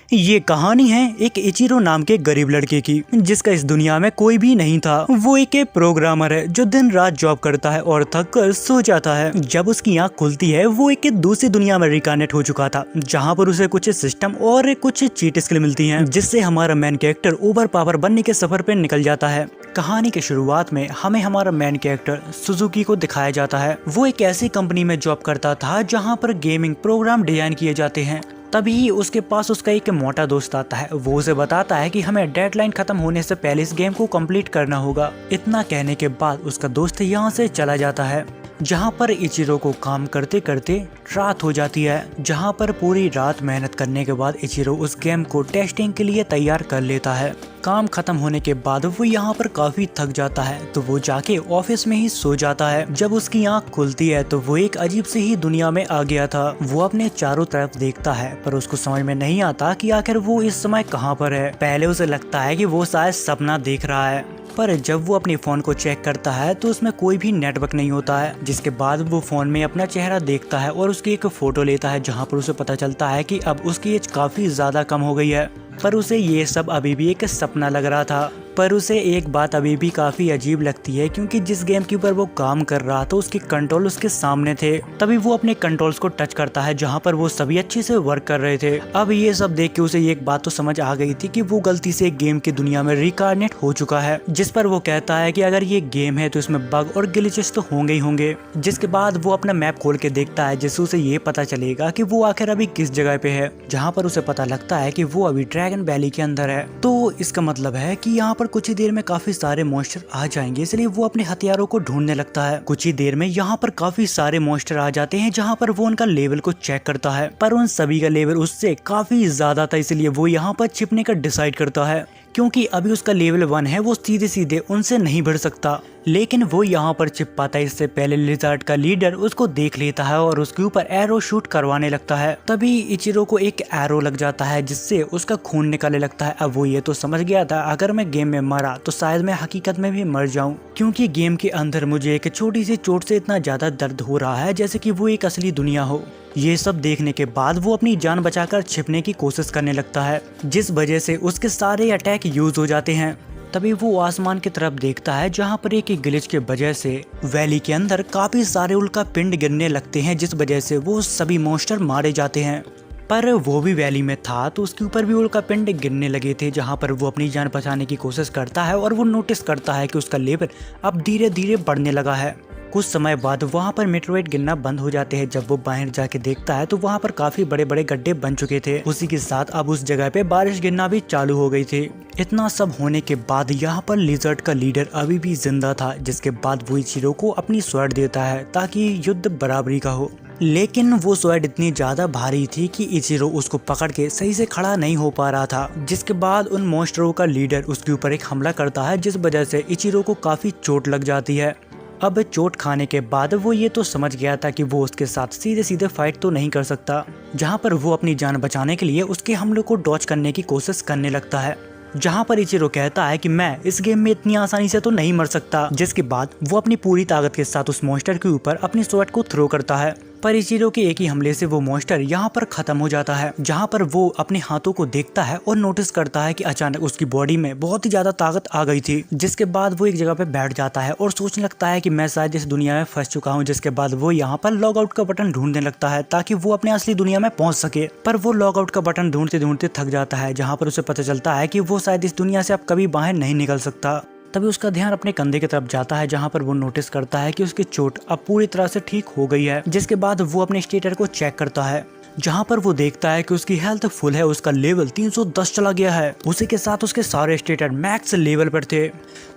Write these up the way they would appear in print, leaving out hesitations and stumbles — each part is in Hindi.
ये कहानी है एक इचिरो नाम के गरीब लड़के की, जिसका इस दुनिया में कोई भी नहीं था। वो एक प्रोग्रामर है जो दिन रात जॉब करता है और थक कर सो जाता है। जब उसकी आंख खुलती है वो एक दूसरी दुनिया में रिकानेट हो चुका था, जहाँ पर उसे कुछ सिस्टम और कुछ चीट स्किल मिलती हैं, जिससे हमारा मेन कैरेक्टर ओवर पावर बनने के सफर पे निकल जाता है। कहानी के शुरुआत में हमें हमारा मेन कैरेक्टर सुजुकी को दिखाया जाता है। वो एक ऐसी कंपनी में जॉब करता था जहाँ पर गेमिंग प्रोग्राम डिजाइन किए जाते हैं। तभी उसके पास उसका एक मोटा दोस्त आता है। वो उसे बताता है कि हमें डेडलाइन खत्म होने से पहले इस गेम को कंप्लीट करना होगा। इतना कहने के बाद उसका दोस्त यहाँ से चला जाता है, जहाँ पर इचिरो को काम करते करते रात हो जाती है। जहाँ पर पूरी रात मेहनत करने के बाद इचिरो उस गेम को टेस्टिंग के लिए तैयार कर लेता है। काम खत्म होने के बाद वो यहाँ पर काफी थक जाता है, तो वो जाके ऑफिस में ही सो जाता है। जब उसकी आंख खुलती है तो वो एक अजीब सी ही दुनिया में आ गया था। वो अपने चारों तरफ देखता है, पर उसको समझ में नहीं आता कि आखिर वो इस समय कहाँ पर है। पहले उसे लगता है कि वो शायद सपना देख रहा है, पर जब वो अपने फोन को चेक करता है तो उसमें कोई भी नेटवर्क नहीं होता है। जिसके बाद वो फोन में अपना चेहरा देखता है और उसकी एक फोटो लेता है, जहाँ पर उसे पता चलता है कि अब उसकी एज काफी ज्यादा कम हो गई है। पर उसे ये सब अभी भी एक सपना लग रहा था। पर उसे एक बात अभी भी काफी अजीब लगती है, क्योंकि जिस गेम के ऊपर वो काम कर रहा था उसके कंट्रोल उसके सामने थे। तभी वो अपने कंट्रोल्स को टच करता है, जहाँ पर वो सभी अच्छे से वर्क कर रहे थे। अब ये सब देख के उसे एक बात तो समझ आ गई थी कि वो गलती से गेम की दुनिया में रिकार्नेट हो चुका है। जिस पर वो कहता है कि अगर ये गेम है तो इसमें बग और ग्लिचेस तो होंगे ही होंगे। जिसके बाद वो अपना मैप खोल के देखता है, जिससे उसे ये पता चलेगा कि वो आखिर अभी किस जगह पे है। जहाँ पर उसे पता लगता है कि वो अभी ड्रैगन वैली के अंदर है। तो इसका मतलब है कि यहाँ पर कुछ ही देर में काफी सारे मॉन्स्टर आ जाएंगे, इसलिए वो अपने हथियारों को ढूंढने लगता है। कुछ ही देर में यहाँ पर काफी सारे मॉन्स्टर आ जाते हैं, जहाँ पर वो उनका लेवल को चेक करता है, पर उन सभी का लेवल उससे काफी ज्यादा था। इसलिए वो यहाँ पर छिपने का डिसाइड करता है, क्योंकि अभी उसका लेवल 1 है, वो सीधे सीधे उनसे नहीं बढ़ सकता। लेकिन वो यहाँ पर छिप पाता है इससे पहले लिजार्ड का लीडर उसको देख लेता है और उसके ऊपर एरो शूट करवाने लगता है। तभी इचिरो को एक एरो लग जाता है, जिससे उसका खून निकलने लगता है। अब वो ये तो समझ गया था अगर मैं गेम में मरा तो शायद मैं हकीकत में भी मर जाऊं, क्योंकि गेम के अंदर मुझे एक छोटी सी चोट से इतना ज्यादा दर्द हो रहा है जैसे कि वो एक असली दुनिया हो। ये सब देखने के बाद वो अपनी जान बचाकर छिपने की कोशिश करने लगता है, जिस वजह से उसके सारे अटैक यूज हो जाते हैं। तभी वो आसमान की तरफ देखता है, जहाँ पर एक ग्लिच के वजह से वैली के अंदर काफी सारे उल्का पिंड गिरने लगते हैं, जिस वजह से वो सभी मॉन्स्टर मारे जाते हैं। पर वो भी वैली में था तो उसके ऊपर भी उल्का पिंड गिरने लगे थे, जहाँ पर वो अपनी जान बचाने की कोशिश करता है और वो नोटिस करता है कि उसका लेवल अब धीरे धीरे बढ़ने लगा है। कुछ समय बाद वहाँ पर मेटेओराइट गिरना बंद हो जाते हैं। जब वो बाहर जाके देखता है तो वहाँ पर काफी बड़े बड़े गड्ढे बन चुके थे। उसी के साथ अब उस जगह पे बारिश गिरना भी चालू हो गई थी। इतना सब होने के बाद यहाँ पर लिजर्ड का लीडर अभी भी जिंदा था, जिसके बाद वो इचिरो को अपनी स्वॉर्ड देता है ताकि युद्ध बराबरी का हो। लेकिन वो स्वॉर्ड इतनी ज्यादा भारी थी कि इचिरो उसको पकड़ के सही से खड़ा नहीं हो पा रहा था। जिसके बाद उन मॉन्स्टरों का लीडर उसके ऊपर एक हमला करता है, जिस वजह से इचिरो को काफी चोट लग जाती है। अब चोट खाने के बाद वो ये तो समझ गया था कि वो उसके साथ सीधे सीधे फाइट तो नहीं कर सकता, जहाँ पर वो अपनी जान बचाने के लिए उसके हमले को डॉच करने की कोशिश करने लगता है। जहाँ पर इचिरो कहता है कि मैं इस गेम में इतनी आसानी से तो नहीं मर सकता। जिसके बाद वो अपनी पूरी ताकत के साथ उस मॉन्स्टर के ऊपर अपनी स्वॉर्ड को थ्रो करता है, पर इचिरो के एक ही हमले से वो मॉन्स्टर यहाँ पर खत्म हो जाता है। जहाँ पर वो अपने हाथों को देखता है और नोटिस करता है कि अचानक उसकी बॉडी में बहुत ही ज्यादा ताकत आ गई थी। जिसके बाद वो एक जगह पे बैठ जाता है और सोचने लगता है कि मैं शायद इस दुनिया में फंस चुका हूँ। जिसके बाद वो यहाँ पर लॉग आउट का बटन ढूंढने लगता है ताकि वो अपने असली दुनिया में पहुंच सके। पर वो लॉग आउट का बटन ढूंढते ढूंढते थक जाता है, जहाँ पर उसे पता चलता है कि वो शायद इस दुनिया से अब कभी बाहर नहीं निकल सकता। तभी उसका ध्यान अपने कंधे की तरफ जाता है, जहाँ पर वो नोटिस करता है कि उसकी चोट अब पूरी तरह से ठीक हो गई है। जिसके बाद वो अपने स्टेटर को चेक करता है, जहाँ पर वो देखता है कि उसकी हेल्थ फुल है, उसका लेवल 310 चला गया है। उसी के साथ उसके सारे स्टेटर मैक्स लेवल पर थे।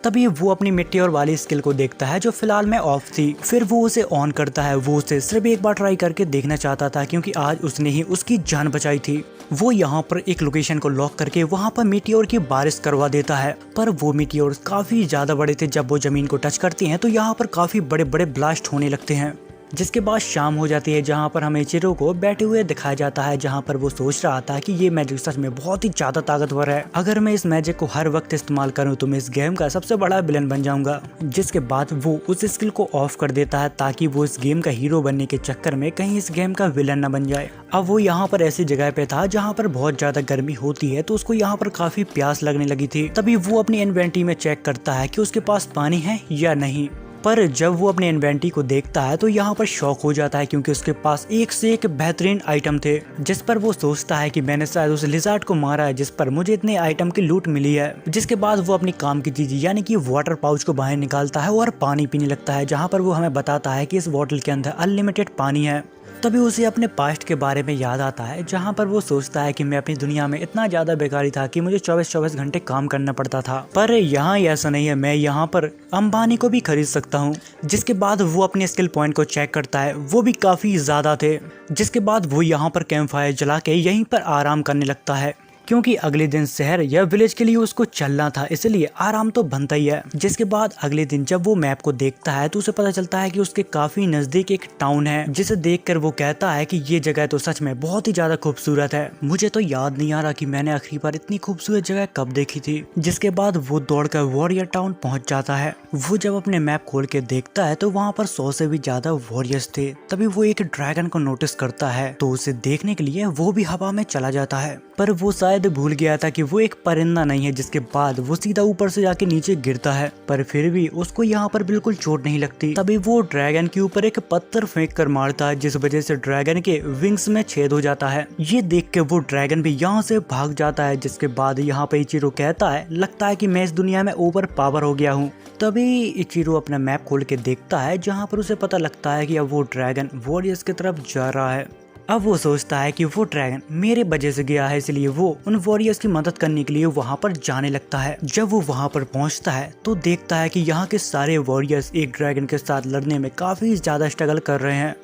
तभी वो अपनी मेटेओर वाली स्किल को देखता है, जो फिलहाल में ऑफ थी। फिर वो उसे ऑन करता है। वो उसे सिर्फ एक बार ट्राई करके देखना चाहता था, क्योंकि आज उसने ही उसकी जान बचाई थी। वो यहाँ पर एक लोकेशन को लॉक करके वहाँ पर मेटेओर की बारिश करवा देता है, पर वो मेटेओर काफी ज्यादा बड़े थे। जब वो जमीन को टच करती हैं तो यहाँ पर काफी बड़े बड़े ब्लास्ट होने लगते हैं। जिसके बाद शाम हो जाती है जहाँ पर हमें इचिरो को बैठे हुए दिखाया जाता है, जहाँ पर वो सोच रहा था कि ये मैजिक सच में बहुत ही ज्यादा ताकतवर है। अगर मैं इस मैजिक को हर वक्त इस्तेमाल करूँ तो मैं इस गेम का सबसे बड़ा विलन बन जाऊंगा। जिसके बाद वो उस स्किल को ऑफ कर देता है ताकि वो इस गेम का हीरो बनने के चक्कर में कहीं इस गेम का विलन न बन जाए। अब वो यहाँ पर ऐसी जगह पे था जहाँ पर बहुत ज्यादा गर्मी होती है, तो उसको यहाँ पर काफी प्यास लगने लगी थी। तभी वो अपनी इन्वेंटरी में चेक करता है कि उसके पास पानी है या नहीं। पर जब वो अपने इन्वेंटरी को देखता है तो यहाँ पर शॉक हो जाता है, क्योंकि उसके पास एक से एक बेहतरीन आइटम थे। जिस पर वो सोचता है कि मैंने शायद उस लिजार्ड को मारा है जिस पर मुझे इतने आइटम की लूट मिली है। जिसके बाद वो अपनी काम की चीज यानी कि वाटर पाउच को बाहर निकालता है और पानी पीने लगता है, जहाँ पर वो हमें बताता है कि इस बॉटल के अंदर अनलिमिटेड पानी है। तभी उसे अपने पास्ट के बारे में याद आता है, जहाँ पर वो सोचता है कि मैं अपनी दुनिया में इतना ज्यादा बेकारी था कि मुझे 24-24 घंटे काम करना पड़ता था, पर यहाँ ऐसा नहीं है, मैं यहाँ पर अंबानी को भी खरीद सकता हूँ। जिसके बाद वो अपने स्किल पॉइंट को चेक करता है, वो भी काफी ज्यादा थे। जिसके बाद वो यहाँ पर कैंप फायर जला के यहीं पर आराम करने लगता है, क्योंकि अगले दिन शहर या विलेज के लिए उसको चलना था, इसलिए आराम तो बनता ही है। जिसके बाद अगले दिन जब वो मैप को देखता है तो उसे पता चलता है कि उसके काफी नजदीक एक टाउन है, जिसे देखकर वो कहता है कि ये जगह तो सच में बहुत ही ज्यादा खूबसूरत है। मुझे तो याद नहीं आ रहा कि मैंने आखिरी बार इतनी खूबसूरत जगह कब देखी थी। जिसके बाद वो दौड़कर वॉरियर टाउन पहुंच जाता है। वो जब अपने मैप खोल के देखता है तो वहाँ पर 100 से भी ज्यादा वॉरियर्स थे। तभी वो एक ड्रैगन को नोटिस करता है, तो उसे देखने के लिए वो भी हवा में चला जाता है, पर वो शायद भूल गया था कि वो एक परिंदा नहीं है। जिसके बाद वो सीधा ऊपर से जाके नीचे गिरता है, पर फिर भी उसको यहाँ पर बिल्कुल चोट नहीं लगती। तभी वो ड्रैगन के ऊपर एक पत्थर फेंक कर मारता है, जिस वजह से ड्रैगन के विंग्स में छेद हो जाता है। ये देख के वो ड्रैगन भी यहाँ से भाग जाता है। जिसके बाद यहाँ पे इचिरो कहता है, लगता है कि मैं इस दुनिया में ओवर पावर हो गया हूँ। तभी इचिरो अपना मैप खोल के देखता है, जहाँ पर उसे पता लगता है कि अब वो ड्रैगन वॉरियर्स की तरफ जा रहा है। अब वो सोचता है कि वो ड्रैगन मेरे वजह से गया है, इसलिए वो उन वॉरियर्स की मदद करने के लिए वहाँ पर जाने लगता है। जब वो वहाँ पर पहुँचता है तो देखता है कि यहाँ के सारे वॉरियर्स एक ड्रैगन के साथ लड़ने में काफी ज्यादा स्ट्रगल कर रहे हैं,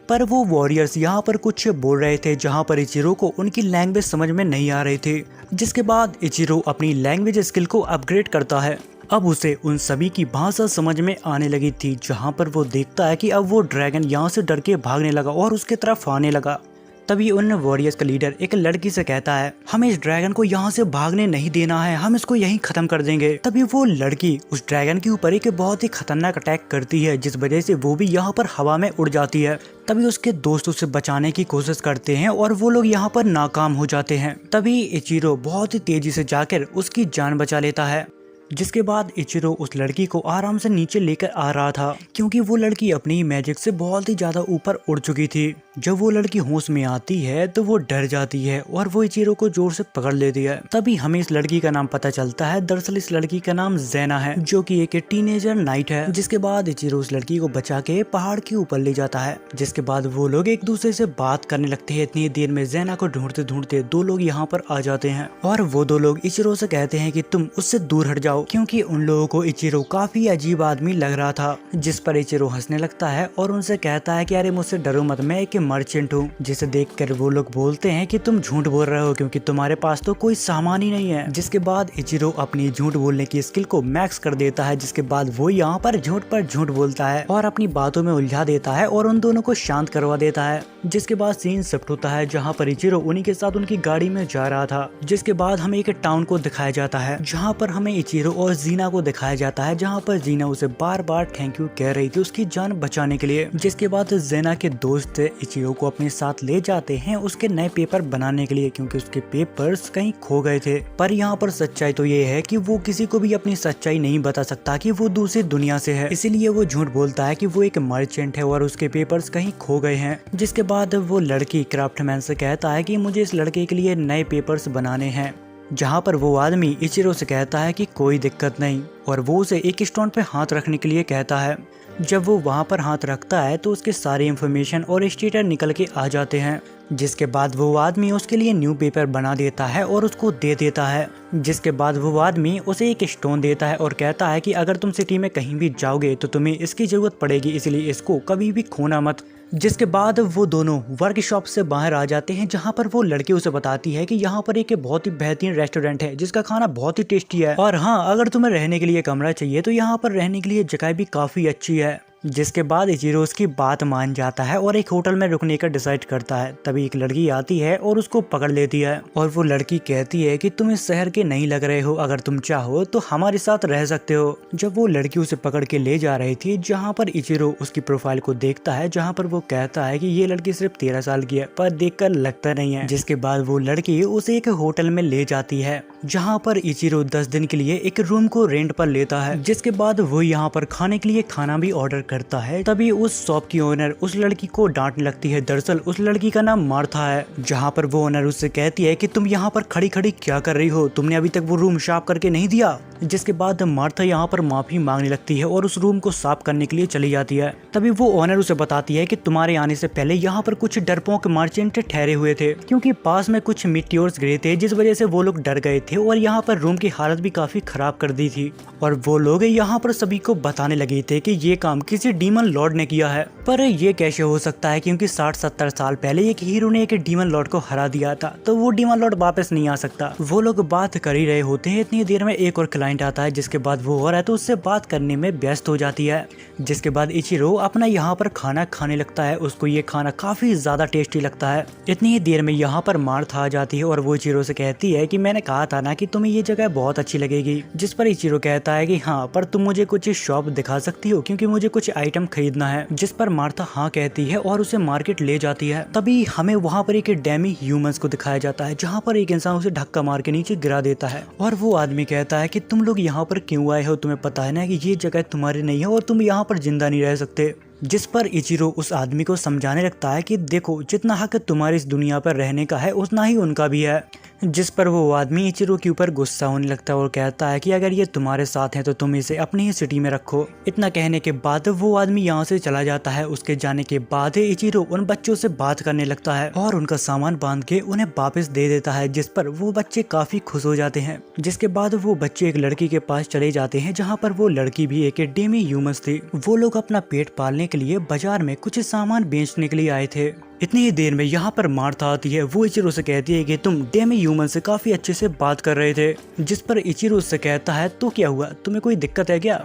पर वो वॉरियर्स यहाँ पर कुछ बोल रहे थे जहाँ पर इचिरो को उनकी लैंग्वेज समझ में नहीं आ रही थी। जिसके बाद इचिरो अपनी लैंग्वेज स्किल को अपग्रेड करता है। अब उसे उन सभी की भाषा समझ में आने लगी थी, जहाँ पर वो देखता है कि अब वो ड्रैगन यहाँ से डर के भागने लगा और उसके तरफ आने लगा। तभी उन वॉरियर्स का लीडर एक लड़की से कहता है, हमें इस ड्रैगन को यहाँ से भागने नहीं देना है, हम इसको यहीं खत्म कर देंगे। तभी वो लड़की उस ड्रैगन के ऊपर एक बहुत ही खतरनाक अटैक करती है, जिस वजह से वो भी यहाँ पर हवा में उड़ जाती है। तभी उसके दोस्त उसे बचाने की कोशिश करते हैं और वो लोग यहाँ पर नाकाम हो जाते हैं। तभी इचिरो बहुत ही तेजी से जाकर उसकी जान बचा लेता है। जिसके बाद इचिरो उस लड़की को आराम से नीचे लेकर आ रहा था, क्योंकि वो लड़की अपनी मैजिक से बहुत ही ज्यादा ऊपर उड़ चुकी थी। जब वो लड़की होश में आती है तो वो डर जाती है और वो इचिरो को जोर से पकड़ लेती है। तभी हमें इस लड़की का नाम पता चलता है, दरअसल इस लड़की का नाम ज़ैना है, जो कि एक टीनेजर नाइट है। जिसके बाद इचिरो उस लड़की को बचा के पहाड़ के ऊपर ले जाता है। जिसके बाद वो लोग एक दूसरे से बात करने लगते हैं। इतनी देर में ज़ैना को ढूंढते ढूंढते दो लोग यहाँ पर आ जाते हैं और वो दो लोग इचिरो से कहते हैं कि तुम उससे दूर हट जाओ, क्योंकि उन लोगों को इचिरो काफी अजीब आदमी लग रहा था। जिस पर इचिरो हंसने लगता है और उनसे कहता है कि अरे मुझसे डरो मत, मैं एक मर्चेंट हूँ। जिसे देखकर वो लोग बोलते हैं कि तुम झूठ बोल रहे हो, क्योंकि तुम्हारे पास तो कोई सामान ही नहीं है। जिसके बाद इचिरो अपनी झूठ बोलने की स्किल को मैक्स कर देता है। जिसके बाद वो यहाँ पर झूठ बोलता है और अपनी बातों में उलझा देता है और उन दोनों को शांत करवा देता है। जिसके बाद सीन शिफ्ट होता है, जहाँ पर इचिरो उन्हीं के साथ उनकी गाड़ी में जा रहा था। जिसके बाद हमें एक टाउन को दिखाया जाता है, जहाँ पर हमें इचिरो और जीना को दिखाया जाता है, जहाँ पर जीना उसे बार बार थैंक यू कह रही थी उसकी जान बचाने के लिए। जिसके बाद ज़ैना के दोस्त इचिरो को अपने साथ ले जाते हैं उसके नए पेपर बनाने के लिए, क्योंकि उसके पेपर्स कहीं खो गए थे। पर यहाँ पर सच्चाई तो ये है कि वो किसी को भी अपनी सच्चाई नहीं बता सकता कि वो दूसरी दुनिया से है, इसीलिए वो झूठ बोलता है कि वो एक मर्चेंट है और उसके पेपर्स कहीं खो गए हैं। जिसके बाद वो लड़की क्राफ्टमैन से कहता है कि मुझे इस लड़के के लिए नए पेपर्स बनाने हैं, जहाँ पर वो आदमी इचिरो से कहता है कि कोई दिक्कत नहीं, और वो उसे एक स्टोन पे हाथ रखने के लिए कहता है। जब वो वहाँ पर हाथ रखता है तो उसके सारे इंफॉर्मेशन और स्टेटस निकल के आ जाते हैं। जिसके बाद वो आदमी उसके लिए न्यू पेपर बना देता है और उसको दे देता है। जिसके बाद वो आदमी उसे एक स्टोन देता है और कहता है कि अगर तुम सिटी में कहीं भी जाओगे तो तुम्हें इसकी जरूरत पड़ेगी, इसलिए इसको कभी भी खोना मत। जिसके बाद वो दोनों वर्कशॉप से बाहर आ जाते हैं, जहाँ पर वो लड़की उसे बताती है कि यहाँ पर एक बहुत ही बेहतरीन रेस्टोरेंट है जिसका खाना बहुत ही टेस्टी है, और हाँ, अगर तुम्हें रहने के लिए कमरा चाहिए तो यहाँ पर रहने के लिए जगह भी काफी अच्छी है। जिसके बाद इचिरो उसकी बात मान जाता है और एक होटल में रुकने का डिसाइड करता है। तभी एक लड़की आती है और उसको पकड़ लेती है और वो लड़की कहती है कि तुम इस शहर के नहीं लग रहे हो, अगर तुम चाहो तो हमारे साथ रह सकते हो। जब वो लड़की उसे पकड़ के ले जा रही थी, जहाँ पर इचिरो उसकी प्रोफाइल को देखता है, जहाँ पर वो कहता है कि ये लड़की सिर्फ 13 साल की है, पर देखकर लगता नहीं है। जिसके बाद वो लड़की उसे एक होटल में ले जाती है, जहाँ पर इचिरो 10 दिन के लिए एक रूम को रेंट पर लेता है। जिसके बाद वो यहाँ पर खाने के लिए खाना भी ऑर्डर करता है। तभी उस शॉप की ओनर उस लड़की को डांटने लगती है। दरअसल उस लड़की का नाम मार्था है। जहाँ पर वो ओनर उससे कहती है कि तुम यहाँ पर खड़ी खड़ी क्या कर रही हो, तुमने अभी तक वो रूम साफ करके नहीं दिया। जिसके बाद मार्था यहाँ पर माफी मांगने लगती है और उस रूम को साफ करने के लिए चली जाती है। तभी वो ओनर उसे बताती है कि तुम्हारे आने से पहले यहाँ पर कुछ डरपोक मर्चेंट ठहरे हुए थे, क्योंकि पास में कुछ मीटियोर्स गिरे थे, जिस वजह से वो लोग डर गए थे और यहाँ पर रूम की हालत भी काफी खराब कर दी थी। और वो लोग यहाँ पर सभी को बताने लगे थे कि ये काम किसी डीमन लॉर्ड ने किया है। पर ये कैसे हो सकता है, क्योंकि 60-70 साल पहले एक हीरो ने एक डीमन लॉर्ड को हरा दिया था, तो वो डीमन लॉर्ड वापस नहीं आ सकता। वो लोग बात कर ही रहे होते हैं, इतनी देर में एक और क्लाइंट आता है, जिसके बाद वो और है तो उससे बात करने में व्यस्त हो जाती है। जिसके बाद इचिरो अपना यहाँ पर खाना खाने लगता है। उसको ये खाना काफी ज्यादा टेस्टी लगता है। इतनी ही देर में यहाँ पर मार्था आ जाती है और वो इचिरो से कहती है कि मैंने कहा था ना कि तुम्हें ये जगह बहुत अच्छी लगेगी। जिस पर इचिरो कहता है कि हाँ, पर तुम मुझे कुछ शॉप दिखा सकती हो, क्योंकि मुझे कुछ आइटम खरीदना है। जिस पर मार्था हाँ कहती है और उसे मार्केट ले जाती है। तभी हमें वहाँ पर एक डेमी ह्यूमंस को दिखाया जाता है, जहाँ पर एक इंसान उसे धक्का मार के नीचे गिरा देता है और वो आदमी कहता है कि तुम लोग यहाँ पर क्यों आए हो, तुम्हें पता है ना कि ये जगह तुम्हारी नहीं है और तुम यहाँ पर जिंदा नहीं रह सकते। जिस पर इचिरो उस आदमी को समझाने लगता है कि देखो, जितना हक तुम्हारी इस दुनिया पर रहने का है उतना ही उनका भी है। जिस पर वो आदमी इचिरो के ऊपर गुस्सा होने लगता है और कहता है कि अगर ये तुम्हारे साथ है तो तुम इसे अपनी ही सिटी में रखो। इतना कहने के बाद वो आदमी यहाँ से चला जाता है। उसके जाने के बाद इचिरो उन बच्चों से बात करने लगता है और उनका सामान बांध के उन्हें वापस दे देता है, जिस पर वो बच्चे काफी खुश हो जाते हैं। जिसके बाद वो बच्चे एक लड़की के पास चले जाते हैं, जहाँ पर वो लड़की भी एक डेमी ह्यूमंस थी। वो लोग अपना पेट पालने के लिए बाजार में कुछ सामान बेचने के लिए आए थे। इतनी ही देर में यहाँ पर मार्था आती है। वो इचिरो से कहती है कि तुम डेमी ह्यूमन से काफी अच्छे से बात कर रहे थे। जिस पर इचिरो से कहता है तो क्या हुआ, तुम्हें कोई दिक्कत है क्या।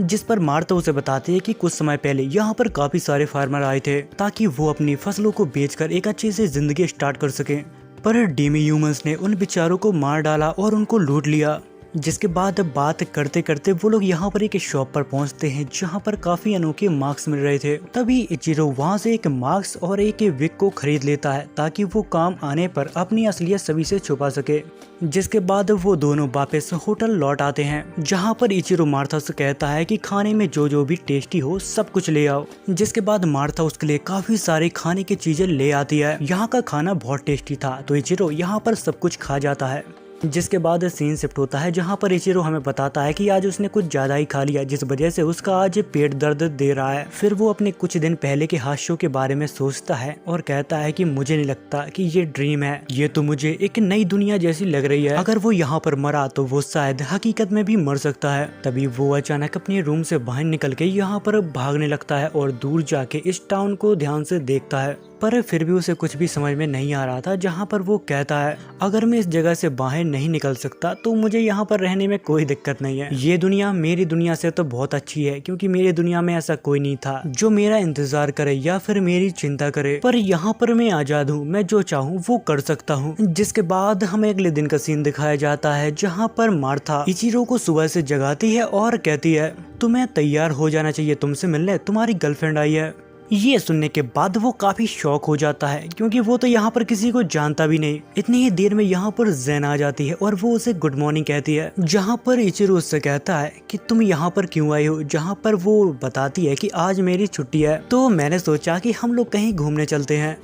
जिस पर मार्था उसे बताती है कि कुछ समय पहले यहाँ पर काफी सारे फार्मर आए थे ताकि वो अपनी फसलों को बेचकर एक अच्छी से जिंदगी स्टार्ट कर सके, पर डेमी ह्यूमंस ने उन बेचारों को मार डाला और उनको लूट लिया। जिसके बाद बात करते करते वो लोग यहाँ पर एक शॉप पर पहुँचते हैं, जहाँ पर काफी अनोखे मास्क मिल रहे थे। तभी इचिरो वहाँ से एक मास्क और एक विग को खरीद लेता है ताकि वो काम आने पर अपनी असलियत सभी से छुपा सके। जिसके बाद वो दोनों वापस होटल लौट आते हैं, जहाँ पर इचिरो मार्था से कहता है कि खाने में जो जो भी टेस्टी हो सब कुछ ले आओ। जिसके बाद मार्था उसके लिए काफी सारे खाने की चीजें ले आती है। यहाँ का खाना बहुत टेस्टी था, तो इचिरो यहाँ पर सब कुछ खा जाता है। जिसके बाद सीन शिफ्ट होता है, जहाँ पर इचिरो हमें बताता है कि आज उसने कुछ ज्यादा ही खा लिया, जिस वजह से उसका आज पेट दर्द दे रहा है। फिर वो अपने कुछ दिन पहले के हादसों के बारे में सोचता है और कहता है कि मुझे नहीं लगता कि ये ड्रीम है, ये तो मुझे एक नई दुनिया जैसी लग रही है। अगर वो यहाँ पर मरा तो वो शायद हकीकत में भी मर सकता है। तभी वो अचानक अपने रूम से बाहर निकल के यहाँ पर भागने लगता है और दूर जाके इस टाउन को ध्यान से देखता है, पर फिर भी उसे कुछ भी समझ में नहीं आ रहा था। जहाँ पर वो कहता है अगर मैं इस जगह से बाहर नहीं निकल सकता तो मुझे यहाँ पर रहने में कोई दिक्कत नहीं है। ये दुनिया मेरी दुनिया से तो बहुत अच्छी है, क्योंकि मेरी दुनिया में ऐसा कोई नहीं था जो मेरा इंतजार करे या फिर मेरी चिंता करे, पर यहाँ पर मैं आजाद हूँ, मैं जो चाहूँ वो कर सकता हूँ। जिसके बाद हमें अगले दिन का सीन दिखाया जाता है, जहाँ पर मार्था इचिरो को सुबह से जगाती है और कहती है तुम्हें तैयार हो जाना चाहिए, तुमसे मिलने तुम्हारी गर्लफ्रेंड आई है। ये सुनने के बाद वो काफी शॉक हो जाता है, क्योंकि वो तो यहाँ पर किसी को जानता भी नहीं। इतनी ही देर में यहाँ पर ज़ेन आ जाती है और वो उसे गुड मॉर्निंग कहती है, जहाँ पर इचिरो उससे कहता है कि तुम यहाँ पर क्यों आई हो। जहाँ पर वो बताती है कि आज मेरी छुट्टी है, तो मैंने सोचा कि हम लोग कहीं घूमने चलते हैं।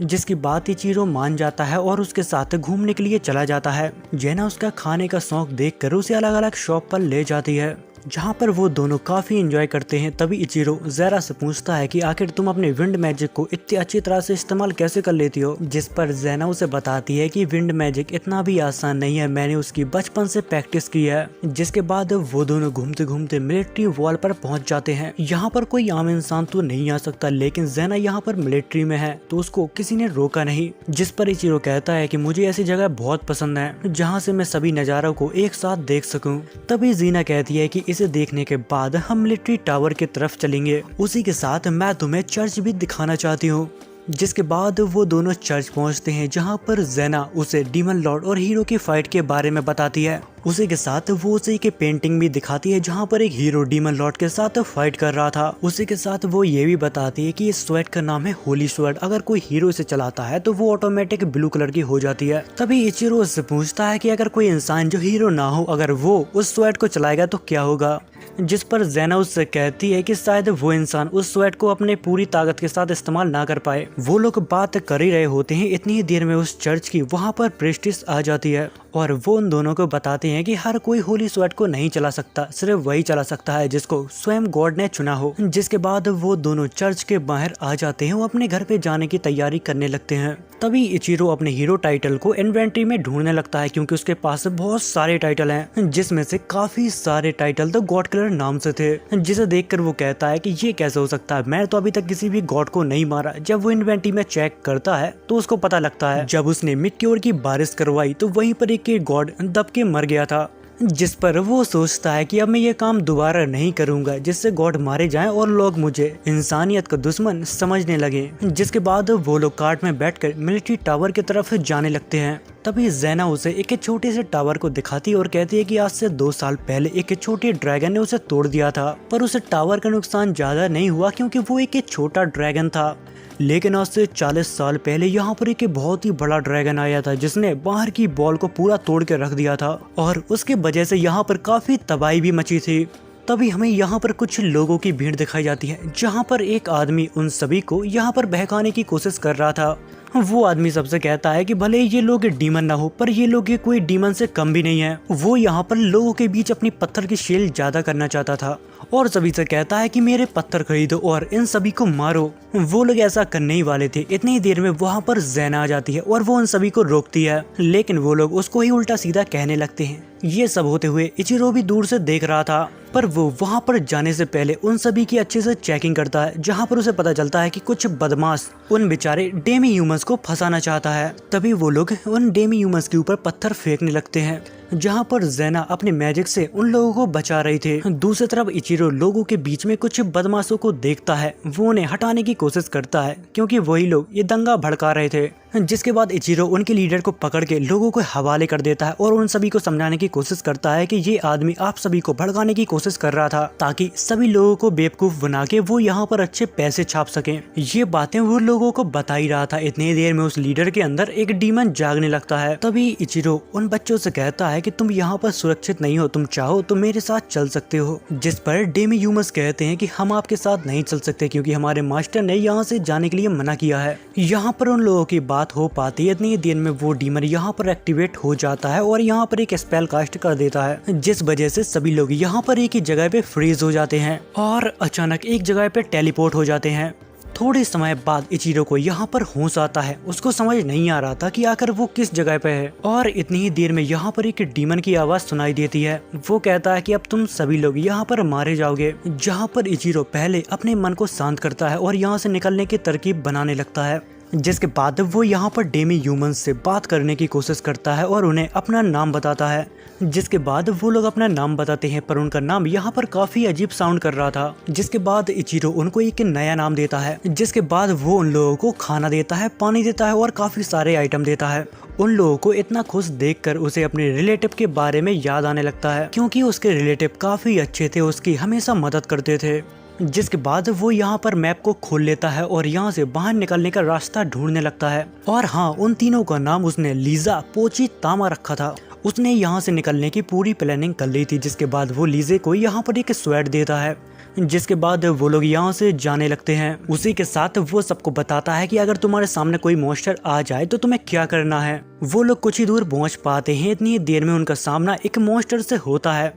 जिसकी बात इचिरो मान जाता है और उसके साथ घूमने के लिए चला जाता है। जेना उसका खाने का शौक देखकर उसे अलग अलग शॉप पर ले जाती है, जहाँ पर वो दोनों काफी एंजॉय करते हैं। तभी इचिरो ज़ेरा से पूछता है कि आखिर तुम अपने विंड मैजिक को इतनी अच्छी तरह से इस्तेमाल कैसे कर लेती हो। जिस पर ज़ेना उसे बताती है कि विंड मैजिक इतना भी आसान नहीं है, मैंने उसकी बचपन से प्रैक्टिस की है। जिसके बाद वो दोनों घूमते घूमते मिलिट्री वॉल पर पहुंच जाते हैं। यहाँ पर कोई आम इंसान तो नहीं आ सकता, लेकिन ज़ेना यहाँ पर मिलिट्री में है तो उसको किसी ने रोका नहीं। जिस पर इचिरो कहता है कि मुझे ऐसी जगह बहुत पसंद है जहाँ से मैं सभी नज़ारों को एक साथ देख सकूँ। तभी जीना कहती है कि इसे देखने के बाद हम मिलिट्री टावर की तरफ चलेंगे। उसी के साथ मैं तुम्हें चर्च भी दिखाना चाहती हूँ। जिसके बाद वो दोनों चर्च पहुंचते हैं, जहां पर ज़ेना उसे डीमन लॉर्ड और हीरो की फाइट के बारे में बताती है। उसी के साथ वो उसी की पेंटिंग भी दिखाती है, जहां पर एक हीरो डीमन लॉर्ड के साथ फाइट कर रहा था। उसी के साथ वो ये भी बताती है कि इस स्वॉर्ड का नाम है होली स्वॉर्ड। अगर कोई हीरो इसे चलाता है तो वो ऑटोमेटिक ब्लू कलर की हो जाती है। तभी इचिरो उससे पूछता है कि अगर कोई इंसान जो हीरो ना हो, अगर वो उस स्वॉर्ड को चलाएगा तो क्या होगा। जिस पर ज़ेना उससे कहती है कि शायद वो इंसान उस स्वॉर्ड को अपने पूरी ताकत के साथ इस्तेमाल ना कर पाए। वो लोग बात कर ही रहे होते हैं, इतनी ही देर में उस चर्च की वहाँ पर प्रेस्टिस आ जाती है और वो उन दोनों को बताते हैं कि हर कोई होली स्वॉर्ड को नहीं चला सकता, सिर्फ वही चला सकता है जिसको स्वयं गॉड ने चुना हो। जिसके बाद वो दोनों चर्च के बाहर आ जाते हैं, वो अपने घर पे जाने की तैयारी करने लगते हैं। तभी इचिरो अपने हीरो टाइटल को इन्वेंटरी में ढूंढने लगता है, क्योंकि उसके पास बहुत सारे टाइटल हैं, जिसमें से काफी सारे टाइटल तो गॉड किलर नाम से थे। जिसे देखकर वो कहता है कि ये कैसे हो सकता है, मैं तो अभी तक किसी भी गॉड को नहीं मारा। जब वो इन्वेंटरी में चेक करता है तो उसको पता लगता है जब उसने मिट्योर की बारिश करवाई तो वहीं पर एक गॉड दब के मर गया था। जिस पर वो सोचता है कि अब मैं ये काम दोबारा नहीं करूंगा जिससे गॉड मारे जाएं और लोग मुझे इंसानियत का दुश्मन समझने लगे। जिसके बाद वो लोग कार्ट में बैठकर मिलिट्री टावर की तरफ जाने लगते हैं। तभी ज़ेना उसे एक छोटे से टावर को दिखाती और कहती है कि आज से 2 साल पहले एक छोटे ड्रैगन ने उसे तोड़ दिया था, पर उसे टावर का नुकसान ज्यादा नहीं हुआ क्योंकि वो एक छोटा ड्रैगन था। लेकिन आज से 40 साल पहले यहाँ पर एक बहुत ही बड़ा ड्रैगन आया था, जिसने बाहर की बॉल को पूरा तोड़ के रख दिया था और उसके वजह से यहाँ पर काफी तबाही भी मची थी। तभी हमें यहाँ पर कुछ लोगों की भीड़ दिखाई जाती है, जहाँ पर एक आदमी उन सभी को यहाँ पर बहकाने की कोशिश कर रहा था। वो आदमी सबसे कहता है कि भले ये लोग डीमन ना हो, पर ये लोग ये कोई डीमन से कम भी नहीं है। वो यहाँ पर लोगों के बीच अपनी पत्थर की शेल ज्यादा करना चाहता था और सभी से कहता है कि मेरे पत्थर खरीदो और इन सभी को मारो। वो लोग ऐसा करने ही वाले थे, इतनी ही देर में वहाँ पर ज़ेना आ जाती है और वो उन सभी को रोकती है, लेकिन वो लोग उसको ही उल्टा सीधा कहने लगते हैं। ये सब होते हुए इचिरो भी दूर से देख रहा था, पर वो वहाँ पर जाने से पहले उन सभी की अच्छे से चेकिंग करता है, जहाँ पर उसे पता चलता है कि कुछ बदमाश उन बेचारे डेमी ह्यूमंस को फंसाना चाहता है। तभी वो लोग उन डेमी ह्यूमंस के ऊपर पत्थर फेंकने लगते हैं, जहाँ पर ज़ेना अपने मैजिक से उन लोगों को बचा रही थी। दूसरी तरफ इचिरो लोगों के बीच में कुछ बदमाशों को देखता है, वो उन्हें हटाने की कोशिश करता है क्योंकि वही लोग ये दंगा भड़का रहे थे। जिसके बाद इचिरो उनके लीडर को पकड़ के लोगों को हवाले कर देता है और उन सभी को समझाने की कोशिश करता है कि ये आदमी आप सभी को भड़काने की कोशिश कर रहा था, ताकि सभी लोगों को बेवकूफ बना के वो यहाँ पर अच्छे पैसे छाप सकें। ये बातें वो लोगों को बता ही रहा था। इतनी देर में उस लीडर के अंदर एक डीमन जागने लगता है। तभी इचिरो उन बच्चों से कहता है कि तुम यहाँ पर सुरक्षित नहीं हो, तुम चाहो तो मेरे साथ चल सकते हो। जिस पर डेमी ह्यूमंस कहते हैं कि हम आपके साथ नहीं चल सकते क्योंकि हमारे मास्टर ने यहाँ से जाने के लिए मना किया है। यहाँ पर उन लोगों की बात हो पाती है, इतनी देर में वो डीमन यहाँ पर एक्टिवेट हो जाता है और यहाँ पर एक स्पेल कास्ट कर देता है, जिस वजह से सभी लोग यहाँ पर एक ही जगह पे फ्रीज हो जाते हैं और अचानक एक जगह पे टेलीपोर्ट हो जाते हैं। थोड़े समय बाद इचिरो को यहाँ पर होश आता है। उसको समझ नहीं आ रहा था कि आखिर वो किस जगह पे है और इतनी ही देर में यहाँ पर एक डीमन की आवाज सुनाई देती है। वो कहता है कि अब तुम सभी लोग यहाँ पर मारे जाओगे। जहाँ पर इचिरो पहले अपने मन को शांत करता है और यहाँ से निकलने की तरकीब बनाने लगता है। जिसके बाद वो यहाँ पर डेमी ह्यूमंस से बात करने की कोशिश करता है और उन्हें अपना नाम बताता है। जिसके बाद वो लोग अपना नाम बताते हैं, पर उनका नाम यहाँ पर काफी अजीब साउंड कर रहा था। जिसके बाद इचिरो उनको एक नया नाम देता है। जिसके बाद वो उन लोगों को खाना देता है, पानी देता है और काफी सारे आइटम देता है। उन लोगों को इतना खुश देखकर उसे अपने रिलेटिव के बारे में याद आने लगता है, क्योंकि उसके रिलेटिव काफी अच्छे थे, उसकी हमेशा मदद करते थे। जिसके बाद वो यहाँ पर मैप को खोल लेता है और यहाँ से बाहर निकलने का रास्ता ढूंढने लगता है। और हाँ, उन तीनों का नाम उसने लीजा, पोची, तामा रखा था। उसने यहाँ से निकलने की पूरी प्लानिंग कर ली थी। जिसके बाद वो लीजे को यहाँ पर एक स्वैड देता है। जिसके बाद वो लोग यहाँ से जाने लगते हैं। उसी के साथ वो सबको बताता है कि अगर तुम्हारे सामने कोई मॉन्स्टर आ जाए तो तुम्हें क्या करना है। वो लोग कुछ ही दूर पहुँच पाते हैं, इतनी देर में उनका सामना एक मॉन्स्टर से होता है।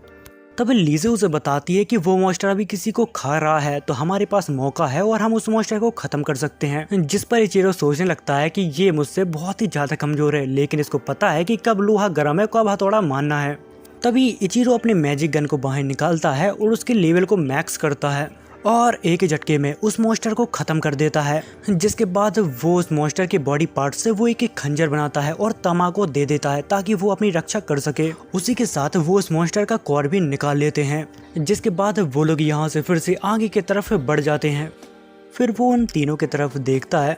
तब लीजे उसे बताती है कि वो मॉन्स्टर अभी किसी को खा रहा है, तो हमारे पास मौका है और हम उस मॉन्स्टर को खत्म कर सकते हैं। जिस पर इचिरो सोचने लगता है कि ये मुझसे बहुत ही ज्यादा कमजोर है, लेकिन इसको पता है कि कब लोहा गर्म है, कब हथौड़ा मारना है। तभी इचिरो अपने मैजिक गन को बाहर निकालता है और उसके लेवल को मैक्स करता है और एक ही झटके में उस मॉन्स्टर को खत्म कर देता है। जिसके बाद वो उस मॉन्स्टर के बॉडी पार्ट से वो एक खंजर बनाता है और तमा को दे देता है ताकि वो अपनी रक्षा कर सके। उसी के साथ वो उस मॉन्स्टर का कोर भी निकाल लेते हैं। जिसके बाद वो लोग यहाँ से फिर से आगे की तरफ बढ़ जाते हैं। फिर वो उन तीनों की तरफ देखता है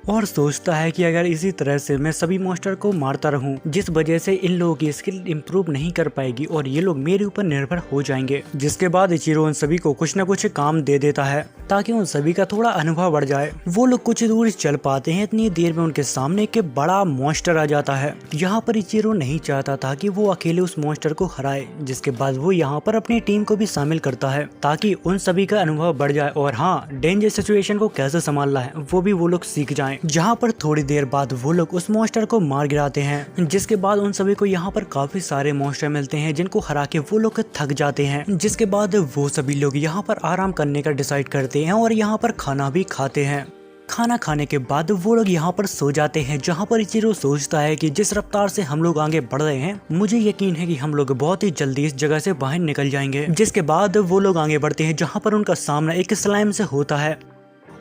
और सोचता है कि अगर इसी तरह से मैं सभी मॉन्स्टर को मारता रहूं, जिस वजह से इन लोगों की स्किल इंप्रूव नहीं कर पाएगी और ये लोग मेरे ऊपर निर्भर हो जाएंगे। जिसके बाद इचिरो उन सभी को कुछ न कुछ काम दे देता है ताकि उन सभी का थोड़ा अनुभव बढ़ जाए। वो लोग कुछ दूर चल पाते हैं, इतनी देर में उनके सामने एक बड़ा मॉन्स्टर आ जाता है। यहाँ पर इचिरो नहीं चाहता था कि वो अकेले उस मॉन्स्टर को हराए। जिसके बाद वो यहाँ पर अपनी टीम को भी शामिल करता है ताकि उन सभी का अनुभव बढ़ जाए और हाँ, डेंजर सिचुएशन को कैसे संभालना है वो भी वो लोग सीख जाएं। जहाँ पर थोड़ी देर बाद वो लोग उस मॉन्स्टर को मार गिराते हैं। जिसके बाद उन सभी को यहाँ पर काफी सारे मॉन्स्टर मिलते हैं जिनको हरा के वो लोग थक जाते हैं। जिसके बाद वो सभी लोग यहाँ पर आराम करने का डिसाइड करते हैं और यहाँ पर खाना भी खाते हैं। खाना खाने के बाद वो लोग यहाँ पर सो जाते हैं। जहाँ पर इचिरो सोचता है कि जिस रफ्तार से हम लोग आगे बढ़ रहे हैं, मुझे यकीन है कि हम लोग बहुत ही जल्दी इस जगह से बाहर निकल जाएंगे। जिसके बाद वो लोग आगे बढ़ते हैं जहाँ पर उनका सामना एक स्लाइम से होता है।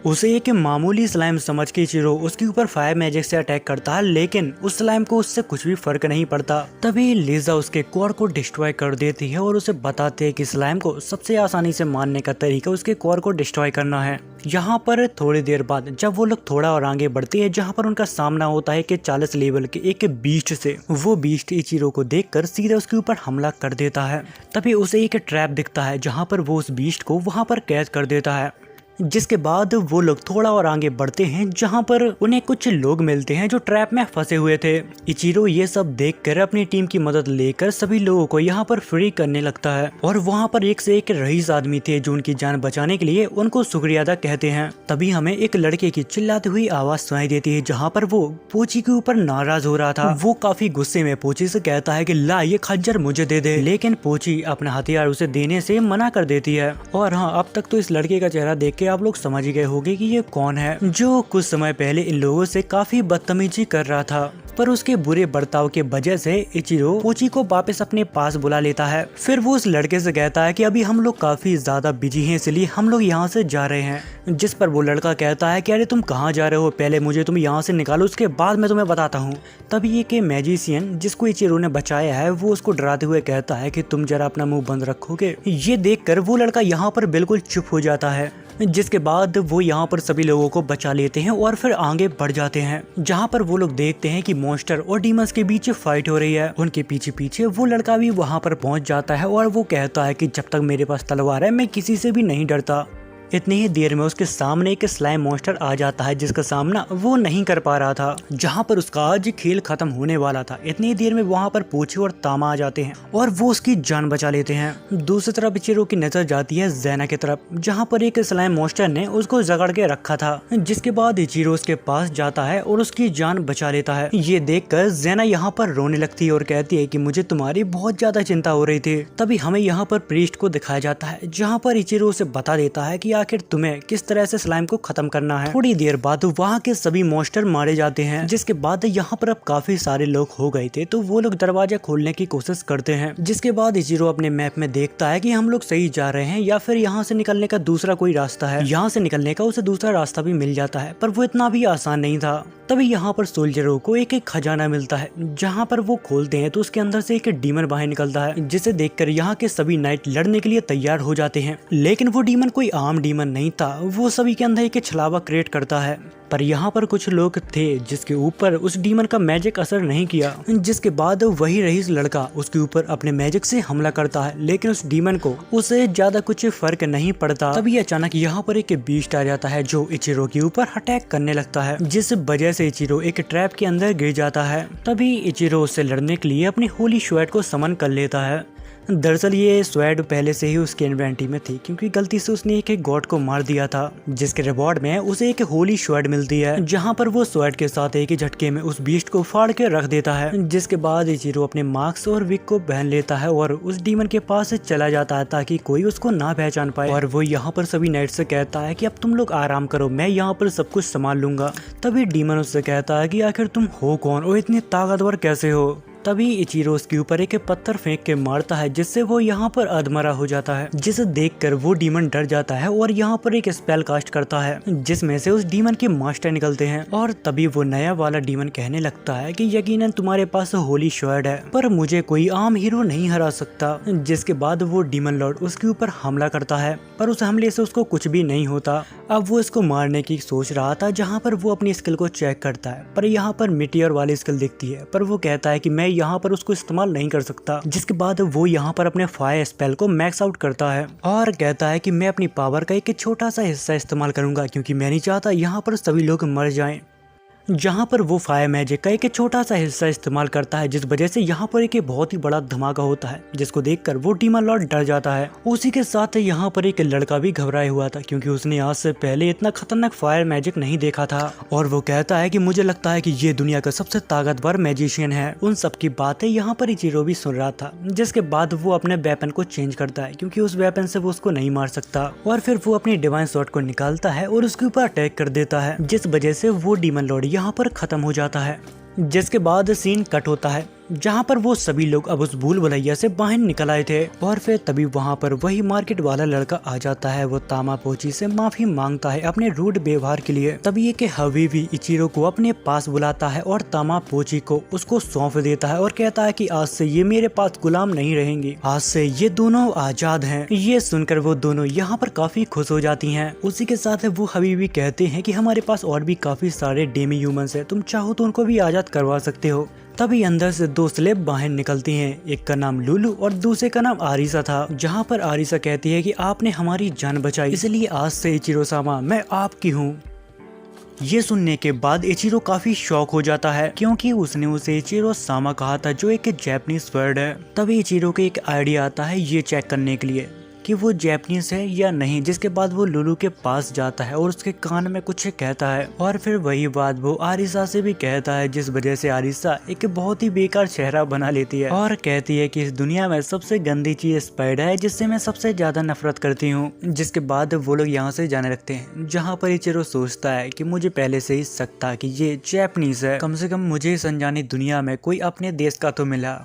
उसे एक मामूली स्लाइम समझ के इचिरो उसके ऊपर फायर मैजिक से अटैक करता है, लेकिन उस स्लाइम को उससे कुछ भी फर्क नहीं पड़ता। तभी लीजा उसके कोर को डिस्ट्रॉय कर देती है और उसे बताते हैं कि स्लाइम को सबसे आसानी से मारने का तरीका उसके कोर को डिस्ट्रॉय करना है। यहाँ पर थोड़ी देर बाद जब वो लोग थोड़ा और आगे बढ़ते हैं, जहाँ पर उनका सामना होता है कि 40 लेवल के एक बीस्ट से। वो बीस्ट इचिरो को देखकर सीधे उसके ऊपर हमला कर देता है। तभी उसे एक ट्रैप दिखता है जहाँ पर वो उस बीस्ट को वहाँ पर कैद कर देता है। जिसके बाद वो लोग थोड़ा और आगे बढ़ते हैं जहां पर उन्हें कुछ लोग मिलते हैं जो ट्रैप में फंसे हुए थे। इचिरो ये सब देखकर अपनी टीम की मदद लेकर सभी लोगों को यहां पर फ्री करने लगता है और वहां पर एक से एक रईस आदमी थे जो उनकी जान बचाने के लिए उनको शुक्रिया अदा कहते हैं। तभी हमें एक लड़के की चिल्लाती हुई आवाज सुनाई देती है जहाँ पर वो पोची के ऊपर नाराज हो रहा था। वो काफी गुस्से में पोची से कहता है कि ला ये खंजर मुझे दे दे, लेकिन पोची अपना हथियार उसे देने से मना कर देती है। और हाँ, अब तक तो इस लड़के का चेहरा देख के आप लोग समझ ही गए होंगे कि ये कौन है, जो कुछ समय पहले इन लोगों से काफी बदतमीजी कर रहा था। पर उसके बुरे बर्ताव के वजह से इचिरो पोची को वापस अपने पास बुला लेता है। फिर वो उस लड़के से कहता है कि अभी हम लोग काफी ज्यादा बिजी हैं, इसलिए हम लोग यहाँ से जा रहे हैं। जिस पर वो लड़का कहता है कि अरे तुम कहाँ जा रहे हो, पहले मुझे तुम यहाँ से निकालो, उसके बाद मैं तुम्हें बताता हूँ। तभी एक मैजिशियन जिसको इचिरो ने बचाया है वो उसको डराते हुए कहता है कि तुम जरा अपना मुंह बंद रखोगे। ये देखकर वो लड़का यहाँ पर बिल्कुल चुप हो जाता है। जिसके बाद वो यहाँ पर सभी लोगों को बचा लेते हैं और फिर आगे बढ़ जाते हैं जहाँ पर वो लोग देखते हैं कि मॉन्स्टर और डीमंस के बीच फाइट हो रही है। उनके पीछे पीछे वो लड़का भी वहाँ पर पहुँच जाता है और वो कहता है कि जब तक मेरे पास तलवार है मैं किसी से भी नहीं डरता। इतनी ही देर में उसके सामने एक स्लाइम मॉन्स्टर आ जाता है जिसका सामना वो नहीं कर पा रहा था। जहां पर उसका आज खेल खत्म होने वाला था, इतनी देर में वहां पर पोची और तामा आ जाते हैं और वो उसकी जान बचा लेते हैं। दूसरी तरफ इचिरो की नजर जाती है ज़ेना की तरफ, जहां पर एक स्लाइम मॉन्स्टर ने उसको जकड़ के रखा था। जिसके बाद इचिरो उसके पास जाता है और उसकी जान बचा लेता है। ये देखकर ज़ेना यहाँ पर रोने लगती है और कहती है कि मुझे तुम्हारी बहुत ज्यादा चिंता हो रही थी। तभी हमें यहाँ पर प्रीस्ट को दिखाया जाता है जहाँ पर इचिरो उसे बता देता है कि आखिर तुम्हें किस तरह से स्लाइम को खत्म करना है। थोड़ी देर बाद वहाँ के सभी मॉन्स्टर मारे जाते हैं। जिसके बाद यहाँ पर अब काफी सारे लोग हो गए थे, तो वो लोग दरवाजा खोलने की कोशिश करते हैं। जिसके बाद इचिरो अपने मैप में देखता है कि हम लोग सही जा रहे हैं या फिर यहाँ से निकलने का दूसरा कोई रास्ता है। यहाँ से निकलने का उसे दूसरा रास्ता भी मिल जाता है, पर वो इतना भी आसान नहीं था। तभी यहाँ पर सोल्जरों को एक खजाना मिलता है, जहाँ पर वो खोलते हैं तो उसके अंदर से एक डीमन बाहर निकलता है, जिसे देखकर यहाँ के सभी नाइट लड़ने के लिए तैयार हो जाते हैं। लेकिन वो डीमन कोई आम डीमन नहीं था, वो सभी के अंदर एक छलावा क्रिएट करता है। पर यहाँ पर कुछ लोग थे जिसके ऊपर उस डीमन का मैजिक असर नहीं किया। जिसके बाद वही रईस लड़का उसके ऊपर अपने मैजिक से हमला करता है, लेकिन उस डीमन को उसे ज्यादा कुछ फर्क नहीं पड़ता। तभी अचानक यहाँ पर एक बीस्ट आ जाता है जो इचिरो के ऊपर अटैक करने लगता है, जिस वजह से इचिरो एक ट्रैप के अंदर गिर जाता है। तभी इचिरो उससे लड़ने के लिए अपनी होली स्वॉर्ड को समन कर लेता है। दरअसल ये स्वॉर्ड पहले से ही उसके इन्वेंटरी में थी, क्योंकि गलती से उसने एक गॉड को मार दिया था, जिसके रिवॉर्ड में उसे एक होली स्वॉर्ड मिलती है, जहां पर वो स्वॉर्ड के साथ एक ही झटके में उस बीस्ट को फाड़ के रख देता है। जिसके बाद इचिरो अपने मास्क और विग को पहन लेता है और उस डीमन के पास चला जाता है ताकि कोई उसको ना पहचान पाए। और वो यहाँ पर सभी नाइट से कहता है कि अब तुम लोग आराम करो, मैं यहाँ पर सब कुछ संभाल लूंगा। तभी डीमन उससे कहता है कि आखिर तुम हो कौन और इतनी ताकतवर कैसे हो। तभी इचिरो उसके ऊपर एक पत्थर फेंक के मारता है जिससे वो यहाँ पर अधमरा हो जाता है, जिसे देखकर वो डीमन डर जाता है और यहाँ पर एक स्पेल कास्ट करता है जिसमें से उस डीमन के मास्टर निकलते हैं। और तभी वो नया वाला डीमन कहने लगता है कि यकीनन तुम्हारे पास होली शॉर्ड है पर मुझे कोई आम हीरो नहीं हरा सकता। जिसके बाद वो डीमन लॉर्ड उसके ऊपर हमला करता है पर उस हमले से उसको कुछ भी नहीं होता। अब वो इसको मारने की सोच रहा था जहाँ पर वो अपनी स्किल को चेक करता है पर यहाँ पर मिटियर वाली स्किल दिखती है पर वो कहता है कि मैं यहाँ पर उसको इस्तेमाल नहीं कर सकता। जिसके बाद वो यहाँ पर अपने फायर स्पेल को मैक्स आउट करता है और कहता है कि मैं अपनी पावर का एक छोटा सा हिस्सा इस्तेमाल करूंगा क्योंकि मैं नहीं चाहता यहाँ पर सभी लोग मर जाएं। जहाँ पर वो फायर मैजिक का एक छोटा सा हिस्सा इस्तेमाल करता है जिस वजह से यहाँ पर एक बहुत ही बड़ा धमाका होता है जिसको देखकर वो डीमन लॉर्ड डर जाता है। उसी के साथ यहाँ पर एक लड़का भी घबराया हुआ था क्योंकि उसने आज से पहले इतना खतरनाक फायर मैजिक नहीं देखा था और वो कहता है कि मुझे लगता है कि ये दुनिया का सबसे ताकतवर मैजिशियन है। उन सब की बातें यहाँ पर इचिरो भी सुन रहा था। जिसके बाद वो अपने वेपन को चेंज करता है क्योंकि उस वेपन से वो उसको नहीं मार सकता और फिर वो अपनी डिवाइन स्वॉर्ड को निकालता है और उसके ऊपर अटैक कर देता है जिस वजह से वो डीमन लॉर्ड यहाँ पर खत्म हो जाता है। जिसके बाद सीन कट होता है जहाँ पर वो सभी लोग अब उस भूल भुलैया से बाहर निकल आए थे और फिर तभी वहाँ पर वही मार्केट वाला लड़का आ जाता है। वो तामापोची से माफी मांगता है अपने रूड व्यवहार के लिए। तभी ये कि हबीबी इचिरो को अपने पास बुलाता है और तामापोची को उसको सौंप देता है और कहता है कि आज से ये मेरे पास गुलाम नहीं रहेंगे, आज से ये दोनों आजाद हैं। ये सुनकर वो दोनों यहाँ पर काफी खुश हो जाती हैं। उसी के साथ वो हबीबी कहते हैं कि हमारे पास और भी काफी सारे डेमी ह्यूमंस हैं, तुम चाहो तो उनको भी आजाद करवा सकते हो। तभी अंदर से दो स्लेब बाहर निकलती हैं। एक का नाम लुलू और दूसरे का नाम आरिसा था। जहाँ पर आरिसा कहती है कि आपने हमारी जान बचाई इसलिए आज से इचिरो सामा मैं आपकी हूँ। ये सुनने के बाद इचिरो काफी शॉक हो जाता है क्योंकि उसने उसे इचिरो सामा कहा था जो एक जैपनीज वर्ड है। तभी इचिरो को एक आइडिया आता है ये चेक करने के लिए कि वो जैपनीज है या नहीं। जिसके बाद वो लुलू के पास जाता है और उसके कान में कुछ कहता है और फिर वही बात वो आरिसा से भी कहता है जिस वजह से आरिसा एक बहुत ही बेकार चेहरा बना लेती है और कहती है कि इस दुनिया में सबसे गंदी चीज स्पाइडर है जिससे मैं सबसे ज्यादा नफरत करती हूँ। जिसके बाद वो लोग यहाँ से जाने लगते हैं जहाँ पर इचिरो सोचता है कि मुझे पहले से ही शक था कि ये जैपनीज है, कम से कम मुझे इस अनजानी दुनिया में कोई अपने देश का तो मिला।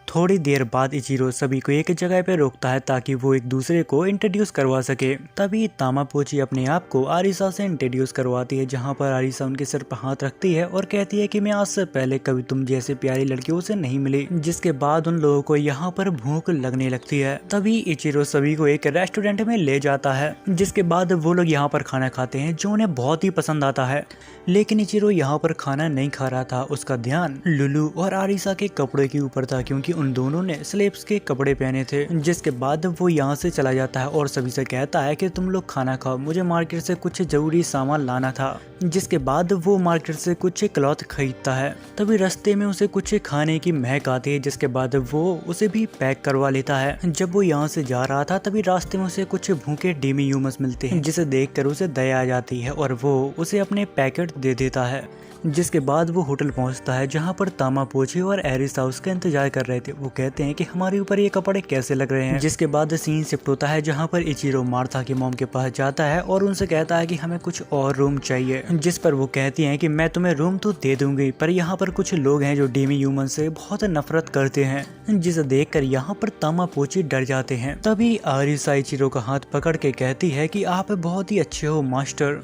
थोड़ी देर बाद इचिरो सभी को एक जगह पे रोकता है ताकि वो एक दूसरे को इंट्रोड्यूस करवा सके। तभी तामापोची अपने आप को आरिसा से इंट्रोड्यूस करवाती है जहाँ पर आरिसा उनके सिर पर हाथ रखती है और कहती है कि मैं आज से पहले कभी तुम जैसे प्यारी लड़कियों से नहीं मिली। जिसके बाद उन लोगों को यहाँ पर भूख लगने लगती है। तभी इचिरो सभी को एक रेस्टोरेंट में ले जाता है जिसके बाद वो लोग यहाँ पर खाना खाते हैं जो उन्हें बहुत ही पसंद आता है। लेकिन इचिरो यहाँ पर खाना नहीं खा रहा था, उसका ध्यान लुलू और आरिसा के कपड़े के ऊपर था क्योंकि उन दोनों ने स्लेब्स के कपड़े पहने थे। जिसके बाद वो यहाँ से चला जाता है और सभी से कहता है कि तुम लोग खाना खाओ, मुझे मार्केट से कुछ जरूरी सामान लाना था। जिसके बाद वो मार्केट से कुछ क्लॉथ खरीदता है। तभी रास्ते में उसे कुछ खाने की महक आती है जिसके बाद वो उसे भी पैक करवा लेता है। जब वो यहाँ से जा रहा था तभी रास्ते में उसे कुछ भूखे डेमी ह्यूमंस मिलते हैं जिसे देखकर उसे दया आ जाती है और वो उसे अपने पैकेट दे देता है। जिसके बाद वो होटल पहुंचता है जहां पर तामापोची और एरिसा उसका इंतजार कर रहे थे। वो कहते हैं कि हमारे ऊपर ये कपड़े कैसे लग रहे हैं। जिसके बाद सीन शिफ्ट होता है जहां पर इचिरो मार्था की मॉम के पास जाता है और उनसे कहता है कि हमें कुछ और रूम चाहिए। जिस पर वो कहती हैं कि मैं तुम्हें रूम तो दे दूंगी पर यहाँ पर कुछ लोग हैं जो डेमी ह्यूमन से बहुत नफरत करते हैं। जिसे देखकर यहाँ पर तामापोची डर जाते हैं। तभी आरिसा इचिरो का हाथ पकड़ के कहती है कि आप बहुत ही अच्छे हो मास्टर।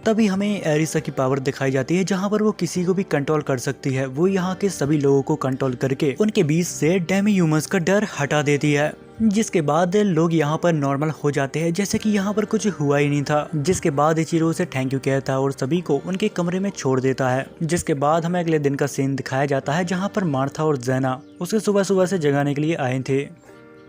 तभी हमें एरिसा की पावर दिखाई जाती है जहां पर वो किसी को भी कंट्रोल कर सकती है। वो यहाँ के सभी लोगों को कंट्रोल करके उनके बीच से डेमी ह्यूमंस का डर हटा देती है। जिसके बाद लोग यहाँ पर नॉर्मल हो जाते हैं जैसे कि यहाँ पर कुछ हुआ ही नहीं था। जिसके बाद इचिरो से थैंक यू कहता है और सभी को उनके कमरे में छोड़ देता है। जिसके बाद हमें अगले दिन का सीन दिखाया जाता है जहाँ पर मार्था और ज़ैना उसे सुबह सुबह से जगाने के लिए आए थे।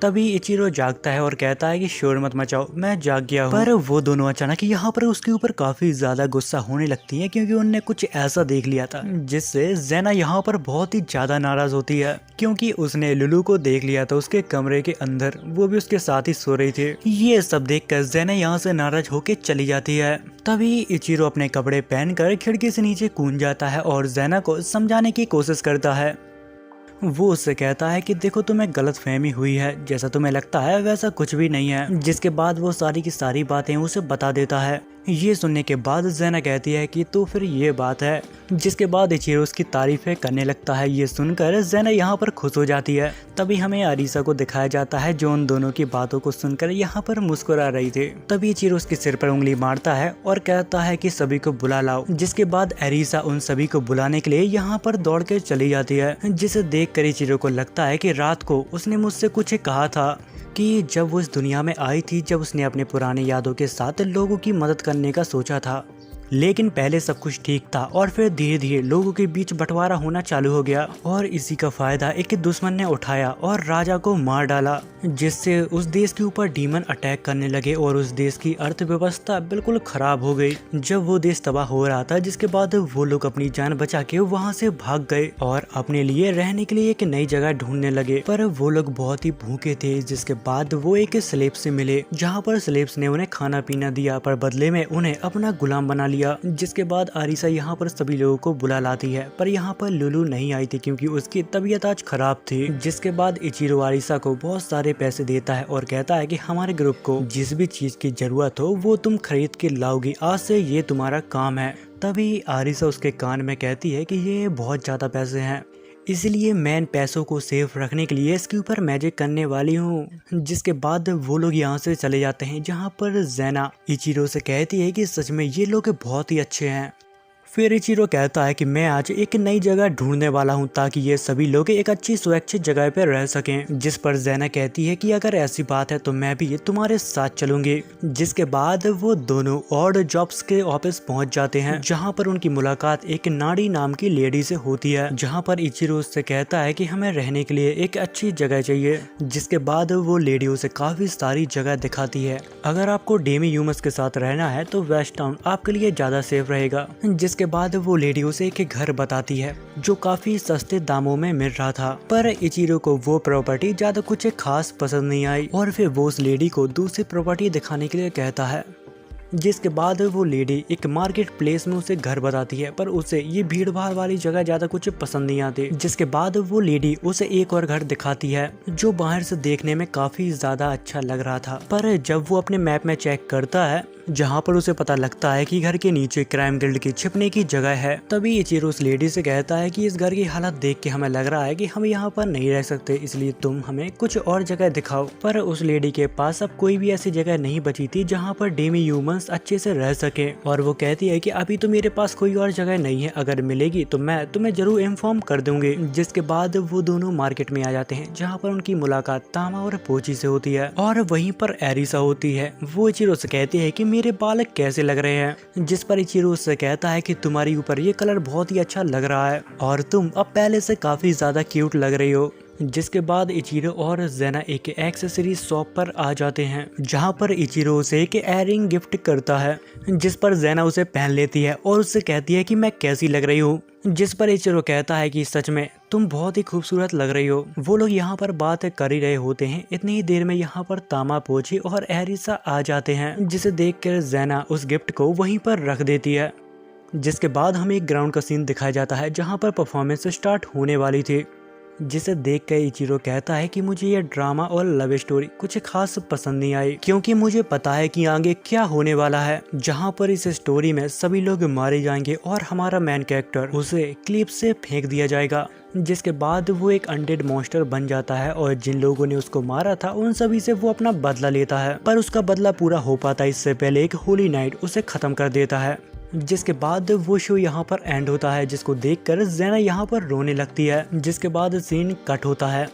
तभी इचिरो जागता है और कहता है कि शोर मत मचाओ, मैं जाग गया हूँ। पर वो दोनों अचानक यहाँ पर उसके ऊपर काफी ज्यादा गुस्सा होने लगती है क्योंकि उनने कुछ ऐसा देख लिया था जिससे ज़ैना यहाँ पर बहुत ही ज्यादा नाराज होती है क्योंकि उसने लुलू को देख लिया था उसके कमरे के अंदर, वो भी उसके साथ ही सो रही थी। ये सब देखकर ज़ैना यहाँ से नाराज होके चली जाती है। तभी इचिरो अपने कपड़े पहनकर खिड़की से नीचे कूद जाता है और ज़ैना को समझाने की कोशिश करता है। वो उससे कहता है कि देखो तुम्हें गलत फहमी हुई है, जैसा तुम्हें लगता है वैसा कुछ भी नहीं है। जिसके बाद वो सारी की सारी बातें उसे बता देता है। ये सुनने के बाद ज़ेना कहती है कि तो फिर ये बात है, जिसके बाद इचिरो उसकी तारीफें करने लगता है। ये सुनकर ज़ेना यहाँ पर खुश हो जाती है। तभी हमें अरीसा को दिखाया जाता है जो उन दोनों की बातों को सुनकर यहाँ पर मुस्कुरा रही थी। तभी इचिरो उसके सिर पर उंगली मारता है और कहता है कि सभी को बुला लाओ। जिसके बाद अरीसा उन सभी को बुलाने के लिए यहाँ पर दौड़ के चली जाती है, जिसे देख कर इचिरो को लगता है कि रात को उसने मुझसे कुछ कहा था कि जब वो इस दुनिया में आई थी, जब उसने अपने पुराने यादों के साथ लोगों की मदद करने का सोचा था, लेकिन पहले सब कुछ ठीक था और फिर धीरे धीरे लोगों के बीच बंटवारा होना चालू हो गया और इसी का फायदा एक दुश्मन ने उठाया और राजा को मार डाला, जिससे उस देश के ऊपर डीमन अटैक करने लगे और उस देश की अर्थव्यवस्था बिल्कुल खराब हो गई। जब वो देश तबाह हो रहा था, जिसके बाद वो लोग अपनी जान बचा के वहाँ से भाग गए और अपने लिए रहने के लिए एक नई जगह ढूंढने लगे। पर वो लोग बहुत ही भूखे थे। जिसके बाद वो एक स्लेब से मिले, जहाँ पर स्लेब्स ने उन्हें खाना पीना दिया, पर बदले में उन्हें अपना गुलाम बना लिया। जिसके बाद आरिसा यहाँ पर सभी लोगों को बुला लाती है, पर यहाँ पर लुलू नहीं आई थी क्योंकि उसकी तबीयत आज खराब थी। जिसके बाद इचिरो आरिसा को बहुत सारे पैसे देता है और कहता है कि हमारे ग्रुप को जिस भी चीज की जरूरत हो वो तुम खरीद के लाओगी, आज से ये तुम्हारा काम है। तभी आरिसा उसके कान में कहती है कि ये बहुत ज्यादा पैसे हैं, इसलिए मैं इन पैसों को सेफ रखने के लिए इसके ऊपर मैजिक करने वाली हूँ। जिसके बाद वो लोग यहाँ से चले जाते हैं, जहाँ पर ज़ेना इचिरो से कहती है कि सच में ये लोग बहुत ही अच्छे हैं। फिर इचिरो कहता है कि मैं आज एक नई जगह ढूंढने वाला हूं ताकि ये सभी लोग एक अच्छी सुरक्षित जगह पर रह सकें। जिस पर ज़ेना कहती है कि अगर ऐसी बात है तो मैं भी तुम्हारे साथ चलूंगी। जिसके बाद वो दोनों ऑड जॉब्स के ऑफिस पहुंच जाते हैं, जहां पर उनकी मुलाकात एक नाड़ी नाम की लेडी से होती है, जहां पर इचिरो उससे कहता है कि हमें रहने के लिए एक अच्छी जगह चाहिए। जिसके बाद वो लेडी उसे काफी सारी जगह दिखाती है। अगर आपको डेमी ह्यूमस के साथ रहना है तो वेस्ट टाउन आपके लिए ज्यादा सेफ रहेगा। जिसके बाद वो लेडी उसे एक घर बताती है जो काफी सस्ते दामों में मिल रहा था, पर इचिरो को वो प्रॉपर्टी ज्यादा कुछ खास पसंद नहीं आई और फिर वो उस लेडी को दूसरी प्रॉपर्टी दिखाने के लिए कहता है। जिसके बाद वो लेडी एक मार्केट प्लेस में उसे घर बताती है, पर उसे ये भीड़ भाड़ वाली जगह ज्यादा कुछ पसंद नहीं आती। जिसके बाद वो लेडी उसे एक और घर दिखाती है जो बाहर से देखने में काफी ज्यादा अच्छा लग रहा था, पर जब वो अपने मैप में चेक करता है, जहाँ पर उसे पता लगता है कि घर के नीचे क्राइम गिल्ड की छिपने की जगह है, तभी इचिरो उस लेडी से कहता है कि इस घर की हालत देख के हमें लग रहा है कि हम यहाँ पर नहीं रह सकते, इसलिए तुम हमें कुछ और जगह दिखाओ। पर उस लेडी के पास अब कोई भी ऐसी जगह नहीं बची थी जहाँ पर डेमी ह्यूमंस अच्छे से रह सके, और वो कहती है कि अभी तो मेरे पास कोई और जगह नहीं है, अगर मिलेगी तो मैं तुम्हें जरूर इन्फॉर्म कर दूंगी। जिसके बाद वो दोनों मार्केट में आ जाते हैं, जहाँ पर उनकी मुलाकात तामा और पोची से होती है और वहीं पर एरिसा होती है। वो इचिरो से कहती है कि मेरे बाल कैसे लग रहे हैं, जिस पर इचिरो उससे कहता है कि तुम्हारे ऊपर ये कलर बहुत ही अच्छा लग रहा है और तुम अब पहले से काफी ज्यादा क्यूट लग रही हो। जिसके बाद इचिरो और ज़ेना एक एक्सेसरीज शॉप पर आ जाते हैं, जहां पर इचिरो उसे एक एयरिंग गिफ्ट करता है, जिस पर ज़ेना उसे पहन लेती है और उससे कहती है कि मैं कैसी लग रही हूँ। जिस पर इचिरो कहता है कि सच में तुम बहुत ही खूबसूरत लग रही हो। वो लोग यहाँ पर बात कर ही रहे होते हैं, इतनी ही देर में यहाँ पर तामा, पोची और एरिसा आ जाते हैं, जिसे देखकर ज़ेना उस गिफ्ट को वहीं पर रख देती है। जिसके बाद हमें एक ग्राउंड का सीन दिखाया जाता है जहाँ पर परफॉर्मेंस स्टार्ट होने वाली थी, जिसे देख कर इचिरो कहता है कि मुझे ये ड्रामा और लव स्टोरी कुछ खास पसंद नहीं आई, क्योंकि मुझे पता है कि आगे क्या होने वाला है, जहां पर इस स्टोरी में सभी लोग मारे जाएंगे और हमारा मेन कैरेक्टर उसे क्लिप से फेंक दिया जाएगा। जिसके बाद वो एक अनडेड मॉन्स्टर बन जाता है और जिन लोगों ने उसको मारा था उन सभी से वो अपना बदला लेता है, पर उसका बदला पूरा हो पाता इससे पहले एक होली नाइट उसे खत्म कर देता है। जिसके बाद वो शो यहाँ पर एंड होता है, जिसको देखकर ज़ेना यहाँ पर रोने लगती है। जिसके बाद सीन कट होता है।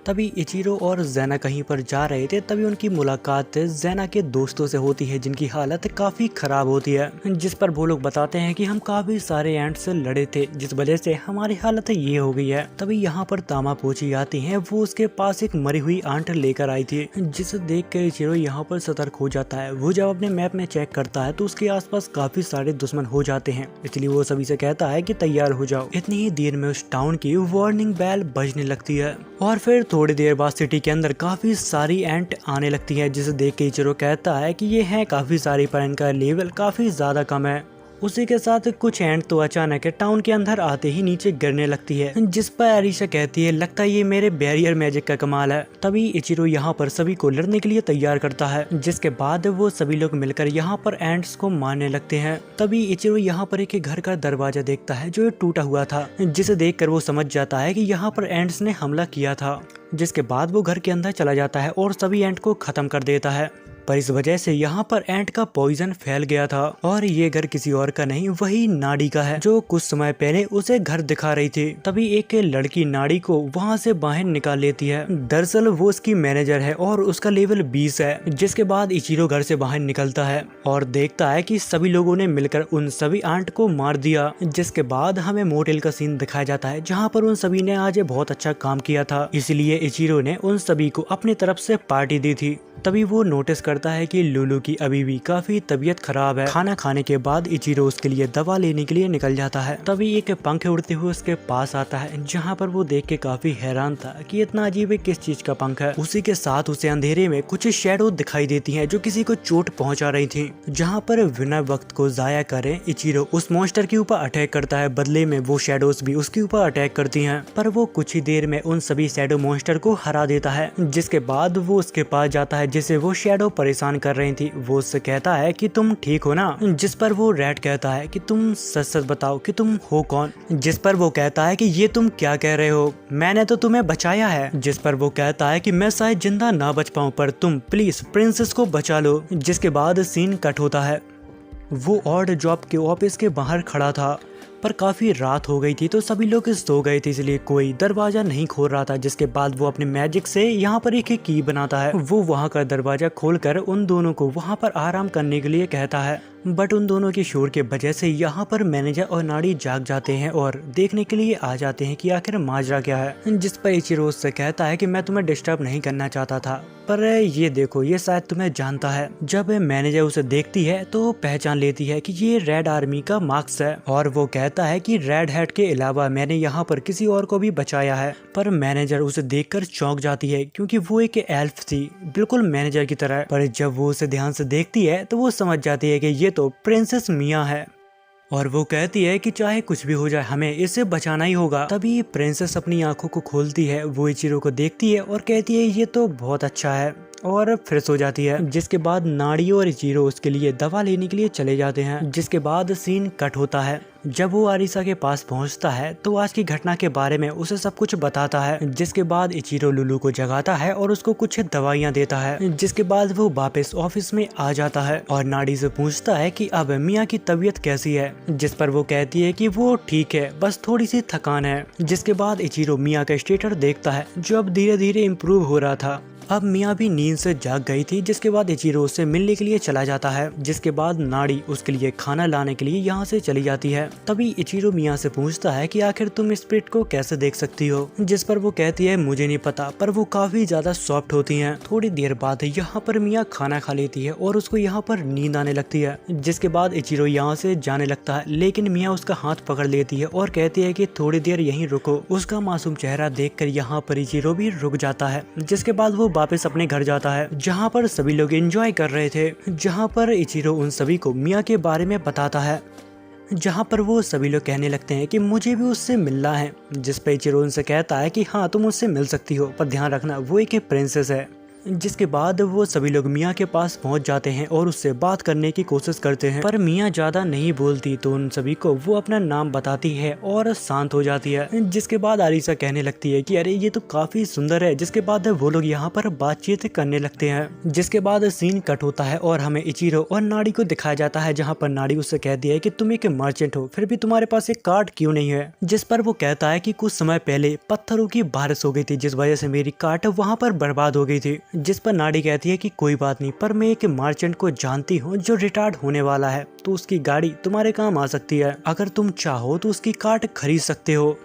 तभी इचिरो और ज़ेना कहीं पर जा रहे थे, तभी उनकी मुलाकात ज़ेना के दोस्तों से होती है जिनकी हालत काफी खराब होती है, जिस पर वो लोग बताते हैं कि हम काफी सारे एंट से लड़े थे जिस वजह से हमारी हालत ये हो गई है। तभी यहाँ पर तामा पोची आती हैं, वो उसके पास एक मरी हुई आंट लेकर आई थी, जिसे देख कर इचिरो यहाँ पर सतर्क हो जाता है। वो जब अपने मैप में चेक करता है तो उसके आसपास काफी सारे दुश्मन हो जाते हैं, इसलिए वो सभी से कहता है कि तैयार हो जाओ। इतनी ही देर में उस टाउन की वार्निंग बेल बजने लगती है और फिर थोड़ी देर बाद सिटी के अंदर काफी सारी एंट आने लगती है, जिसे देख के इचिरो कहता है कि ये है काफी सारी पर इनका लेवल काफी ज्यादा कम है उसी के साथ कुछ एंट तो अचानक टाउन के अंदर आते ही नीचे गिरने लगती है, जिस पर अरीसा कहती है लगता है ये मेरे बैरियर मैजिक का कमाल है। तभी इचिरो यहाँ पर सभी को लड़ने के लिए तैयार करता है, जिसके बाद वो सभी लोग मिलकर यहाँ पर एंट्स को मारने लगते हैं। तभी इचिरो यहाँ पर एक घर का दरवाजा देखता है जो टूटा हुआ था, जिसे देखकर वो समझ जाता है कि यहाँ पर एंट्स ने हमला किया था। जिसके बाद वो घर के अंदर चला जाता है और सभी एंट को खत्म कर देता है। पर इस वजह से यहाँ पर एंट का पॉइजन फैल गया था और ये घर किसी और का नहीं वही नाड़ी का है जो कुछ समय पहले उसे घर दिखा रही थी। तभी एक लड़की नाड़ी को वहाँ से बाहर निकाल लेती है। दरअसल वो उसकी मैनेजर है और उसका लेवल 20 है। जिसके बाद इचिरो घर से बाहर निकलता है और देखता है कि सभी लोगों ने मिलकर उन सभी आंट को मार दिया। जिसके बाद हमें मोटेल का सीन दिखाया जाता है जहाँ पर उन सभी ने आज बहुत अच्छा काम किया था, इसलिए इचिरो ने उन सभी को अपनी तरफ से पार्टी दी थी। तभी वो नोटिस करता है कि लुलू की अभी भी काफी तबीयत खराब है। खाना खाने के बाद इचिरो उसके लिए दवा लेने के लिए निकल जाता है। तभी एक पंख उड़ते हुए उसके पास आता है, जहाँ पर वो देख के काफी हैरान था कि इतना अजीब किस चीज का पंख है। उसी के साथ उसे अंधेरे में कुछ शैडो दिखाई देती हैं जो किसी को चोट पहुंचा रही थी। जहाँ पर बिना वक्त को जाया करे इचिरो उस मॉन्स्टर के ऊपर अटैक करता है। बदले में वो शैडोज भी उसके ऊपर अटैक करती हैं, पर वो कुछ ही देर में उन सभी शैडो मॉन्स्टर को हरा देता है। जिसके बाद वो उसके पास जाता है जिसे वो शैडो परेशान कर रही थी। वो उससे कहता है कि तुम ठीक हो ना, जिस पर वो रेड कहता है कि तुम सच सच बताओ कि तुम हो कौन। जिस पर वो कहता है कि ये तुम क्या कह रहे हो, मैंने तो तुम्हें बचाया है। जिस पर वो कहता है कि मैं शायद जिंदा ना बच पाऊं पर तुम प्लीज प्रिंसेस को बचा लो। जिसके बाद सीन कट होता है। वो ऑड जॉब के ऑफिस के बाहर खड़ा था, पर काफी रात हो गई थी तो सभी लोग सो गए थे, इसलिए कोई दरवाजा नहीं खोल रहा था। जिसके बाद वो अपने मैजिक से यहाँ पर एक की बनाता है। वो वहाँ का दरवाजा खोलकर उन दोनों को वहाँ पर आराम करने के लिए कहता है, बट उन दोनों के शोर के वजह से यहाँ पर मैनेजर और नाड़ी जाग जाते हैं और देखने के लिए आ जाते हैं कि आखिर माजरा क्या है। जिस पर इचिरो से कहता है कि मैं तुम्हें डिस्टर्ब नहीं करना चाहता था, पर ये देखो ये शायद तुम्हें जानता है। जब मैनेजर उसे देखती है तो पहचान लेती है कि ये रेड आर्मी का मार्क्स है और वो कहता है कि रेड हेड के अलावा मैंने यहाँ पर किसी और को भी बचाया है। पर मैनेजर उसे देखकर चौंक जाती है क्योंकि वो एक एल्फ थी, बिल्कुल मैनेजर की तरह। पर जब वो उसे ध्यान से देखती है तो वो समझ जाती है कि ये तो प्रिंसेस मिया है और वो कहती है कि चाहे कुछ भी हो जाए हमें इसे बचाना ही होगा। तभी प्रिंसेस अपनी आंखों को खोलती है, वो इचिरो को देखती है और कहती है ये तो बहुत अच्छा है और फिर सो जाती है। जिसके बाद नाड़ी और इचिरो उसके लिए दवा लेने के लिए चले जाते हैं। जिसके बाद सीन कट होता है। जब वो आरिसा के पास पहुंचता है तो आज की घटना के बारे में उसे सब कुछ बताता है। जिसके बाद इचिरो लुलू को जगाता है और उसको कुछ दवाइयां देता है। जिसके बाद वो वापस ऑफिस में आ जाता है और नाड़ी से पूछता है कि अब मिया की तबीयत कैसी है। जिस पर वो कहती है कि वो ठीक है, बस थोड़ी सी थकान है। जिसके बाद इचिरो मिया का स्टेटस देखता है जो अब धीरे धीरे इम्प्रूव हो रहा था। अब मिया भी नींद से जाग गई थी। जिसके बाद इचिरो उससे मिलने के लिए चला जाता है। जिसके बाद नाड़ी उसके लिए खाना लाने के लिए यहाँ से चली जाती है। तभी इचिरो मिया से पूछता है कि आखिर तुम स्पिरिट को कैसे देख सकती हो। जिस पर वो कहती है मुझे नहीं पता, पर वो काफी ज्यादा सॉफ्ट होती हैं। थोड़ी देर बाद यहाँ पर मिया खाना खा लेती है और उसको यहाँ पर नींद आने लगती है। जिसके बाद इचिरो यहाँ से जाने लगता है, लेकिन मिया उसका हाथ पकड़ लेती है और कहती है कि थोड़ी देर यहीं रुको। उसका मासूम चेहरा देखकर यहाँ पर इचिरो भी रुक जाता है। जिसके बाद वो वापस अपने घर जाता है जहाँ पर सभी लोग एंजॉय कर रहे थे। जहाँ पर इचिरो उन सभी को मिया के बारे में बताता है, जहाँ पर वो सभी लोग कहने लगते हैं कि मुझे भी उससे मिलना है। जिस पे इचिरो उनसे कहता है कि हाँ तुम उससे मिल सकती हो, पर ध्यान रखना वो एक प्रिंसेस है। जिसके बाद वो सभी लोग मिया के पास पहुंच जाते हैं और उससे बात करने की कोशिश करते हैं, पर मिया ज्यादा नहीं बोलती तो उन सभी को वो अपना नाम बताती है और शांत हो जाती है। जिसके बाद आरिसा कहने लगती है कि अरे ये तो काफी सुंदर है। जिसके बाद वो लोग यहाँ पर बातचीत करने लगते हैं। जिसके बाद सीन कट होता है और हमें इचिरो और नाड़ी को दिखाया जाता है, जहाँ पर नाड़ी उससे कहती है कि तुम एक मर्चेंट हो, फिर भी तुम्हारे पास एक कार्ड क्यों नहीं है। जिस पर वो कहता है कि कुछ समय पहले पत्थरों की बारिश हो गई थी, जिस वजह से मेरी कार्ड वहाँ पर बर्बाद हो गई थी। जिस पर नाड़ी कहती है कि कोई बात नहीं, पर मैं एक मर्चेंट को जानती हूँ जो रिटायर्ड होने वाला है, तो उसकी गाड़ी तुम्हारे काम आ सकती है। अगर तुम चाहो तो उसकी कार्ड खरीद सकते हो।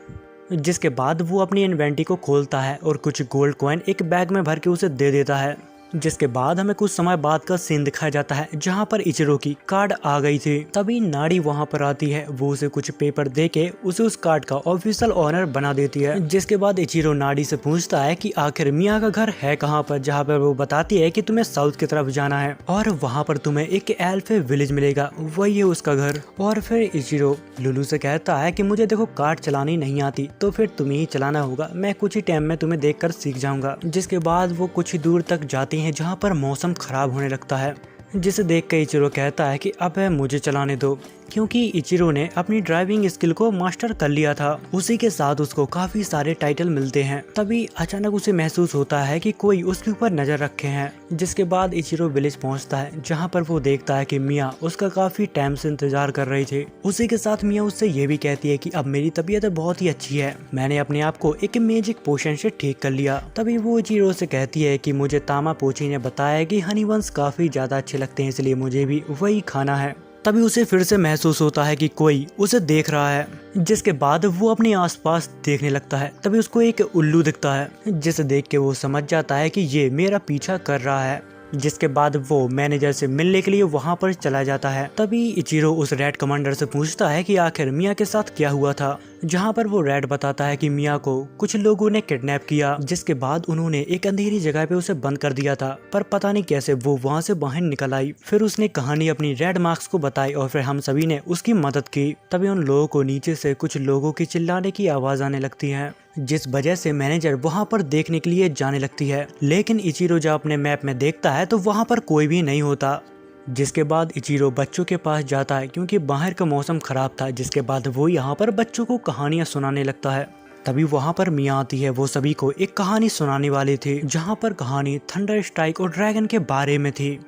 जिसके बाद वो अपनी इन्वेंटरी को खोलता है और कुछ गोल्ड कॉइन एक बैग में भर के उसे दे देता है। जिसके बाद हमें कुछ समय बाद का सीन दिखाया जाता है जहाँ पर इचिरो की कार्ड आ गई थी। तभी नाड़ी वहाँ पर आती है, वो उसे कुछ पेपर देके उसे उस कार्ड का ऑफिशियल ओनर बना देती है। जिसके बाद इचिरो नाड़ी से पूछता है कि आखिर मिया का घर है कहाँ पर, जहाँ पर वो बताती है कि तुम्हें साउथ की तरफ जाना है और वहाँ पर तुम्हें एक एल्फ विलेज मिलेगा, वही है उसका घर। और फिर इचिरो लुलू से कहता है कि मुझे देखो कार्ड चलानी नहीं आती, तो फिर तुम्हें ही चलाना होगा, मैं कुछ ही टाइम में तुम्हें देखकर सीख जाऊंगा। जिसके बाद वो कुछ ही दूर तक जाती हैं जहाँ पर मौसम खराब होने लगता है, जिसे देख कर इचिरो कहता है कि अब मुझे चलाने दो, क्योंकि इचिरो ने अपनी ड्राइविंग स्किल को मास्टर कर लिया था। उसी के साथ उसको काफी सारे टाइटल मिलते हैं। तभी अचानक उसे महसूस होता है कि कोई उसके ऊपर नजर रखे हैं। जिसके बाद इचिरो विलेज पहुंचता है जहां पर वो देखता है कि मिया उसका काफी टाइम से इंतजार कर रही थी। उसी के साथ मिया उससे ये भी कहती है कि अब मेरी तबीयत बहुत ही अच्छी है, मैंने अपने आप को एक मैजिक पोशन से ठीक कर लिया। तभी वो इचिरो से कहती है कि मुझे तामा पोची ने बताया कि हनी बंस काफी ज्यादा अच्छे लगते हैं, इसलिए मुझे भी वही खाना है। तभी उसे फिर से महसूस होता है कि कोई उसे देख रहा है। जिसके बाद वो अपने आसपास देखने लगता है। तभी उसको एक उल्लू दिखता है, जिसे देख के वो समझ जाता है कि ये मेरा पीछा कर रहा है। जिसके बाद वो मैनेजर से मिलने के लिए वहां पर चला जाता है। तभी इचिरो उस रेड कमांडर से पूछता है कि आखिर मिया के साथ क्या हुआ था, जहां पर वो रेड बताता है कि मिया को कुछ लोगों ने किडनैप किया, जिसके बाद उन्होंने एक अंधेरी जगह पे उसे बंद कर दिया था, पर पता नहीं कैसे वो वहां से बाहर निकल आई। फिर उसने कहानी अपनी रेड मार्क्स को बताई और फिर हम सभी ने उसकी मदद की। तभी उन लोगों को नीचे से कुछ लोगों की चिल्लाने की आवाज आने लगती है, जिस वजह से मैनेजर वहां पर देखने के लिए जाने लगती है। लेकिन इचिरो जब अपने मैप में देखता है तो वहां पर कोई भी नहीं होता। जिसके बाद इचिरो बच्चों के पास जाता है क्योंकि बाहर का मौसम खराब था। जिसके बाद वो यहाँ पर बच्चों को कहानियां सुनाने लगता है। तभी वहाँ पर मिया आती है, वो सभी को एक कहानी सुनाने वाली थी, जहाँ पर कहानी थंडर स्ट्राइक और ड्रैगन के बारे में थी।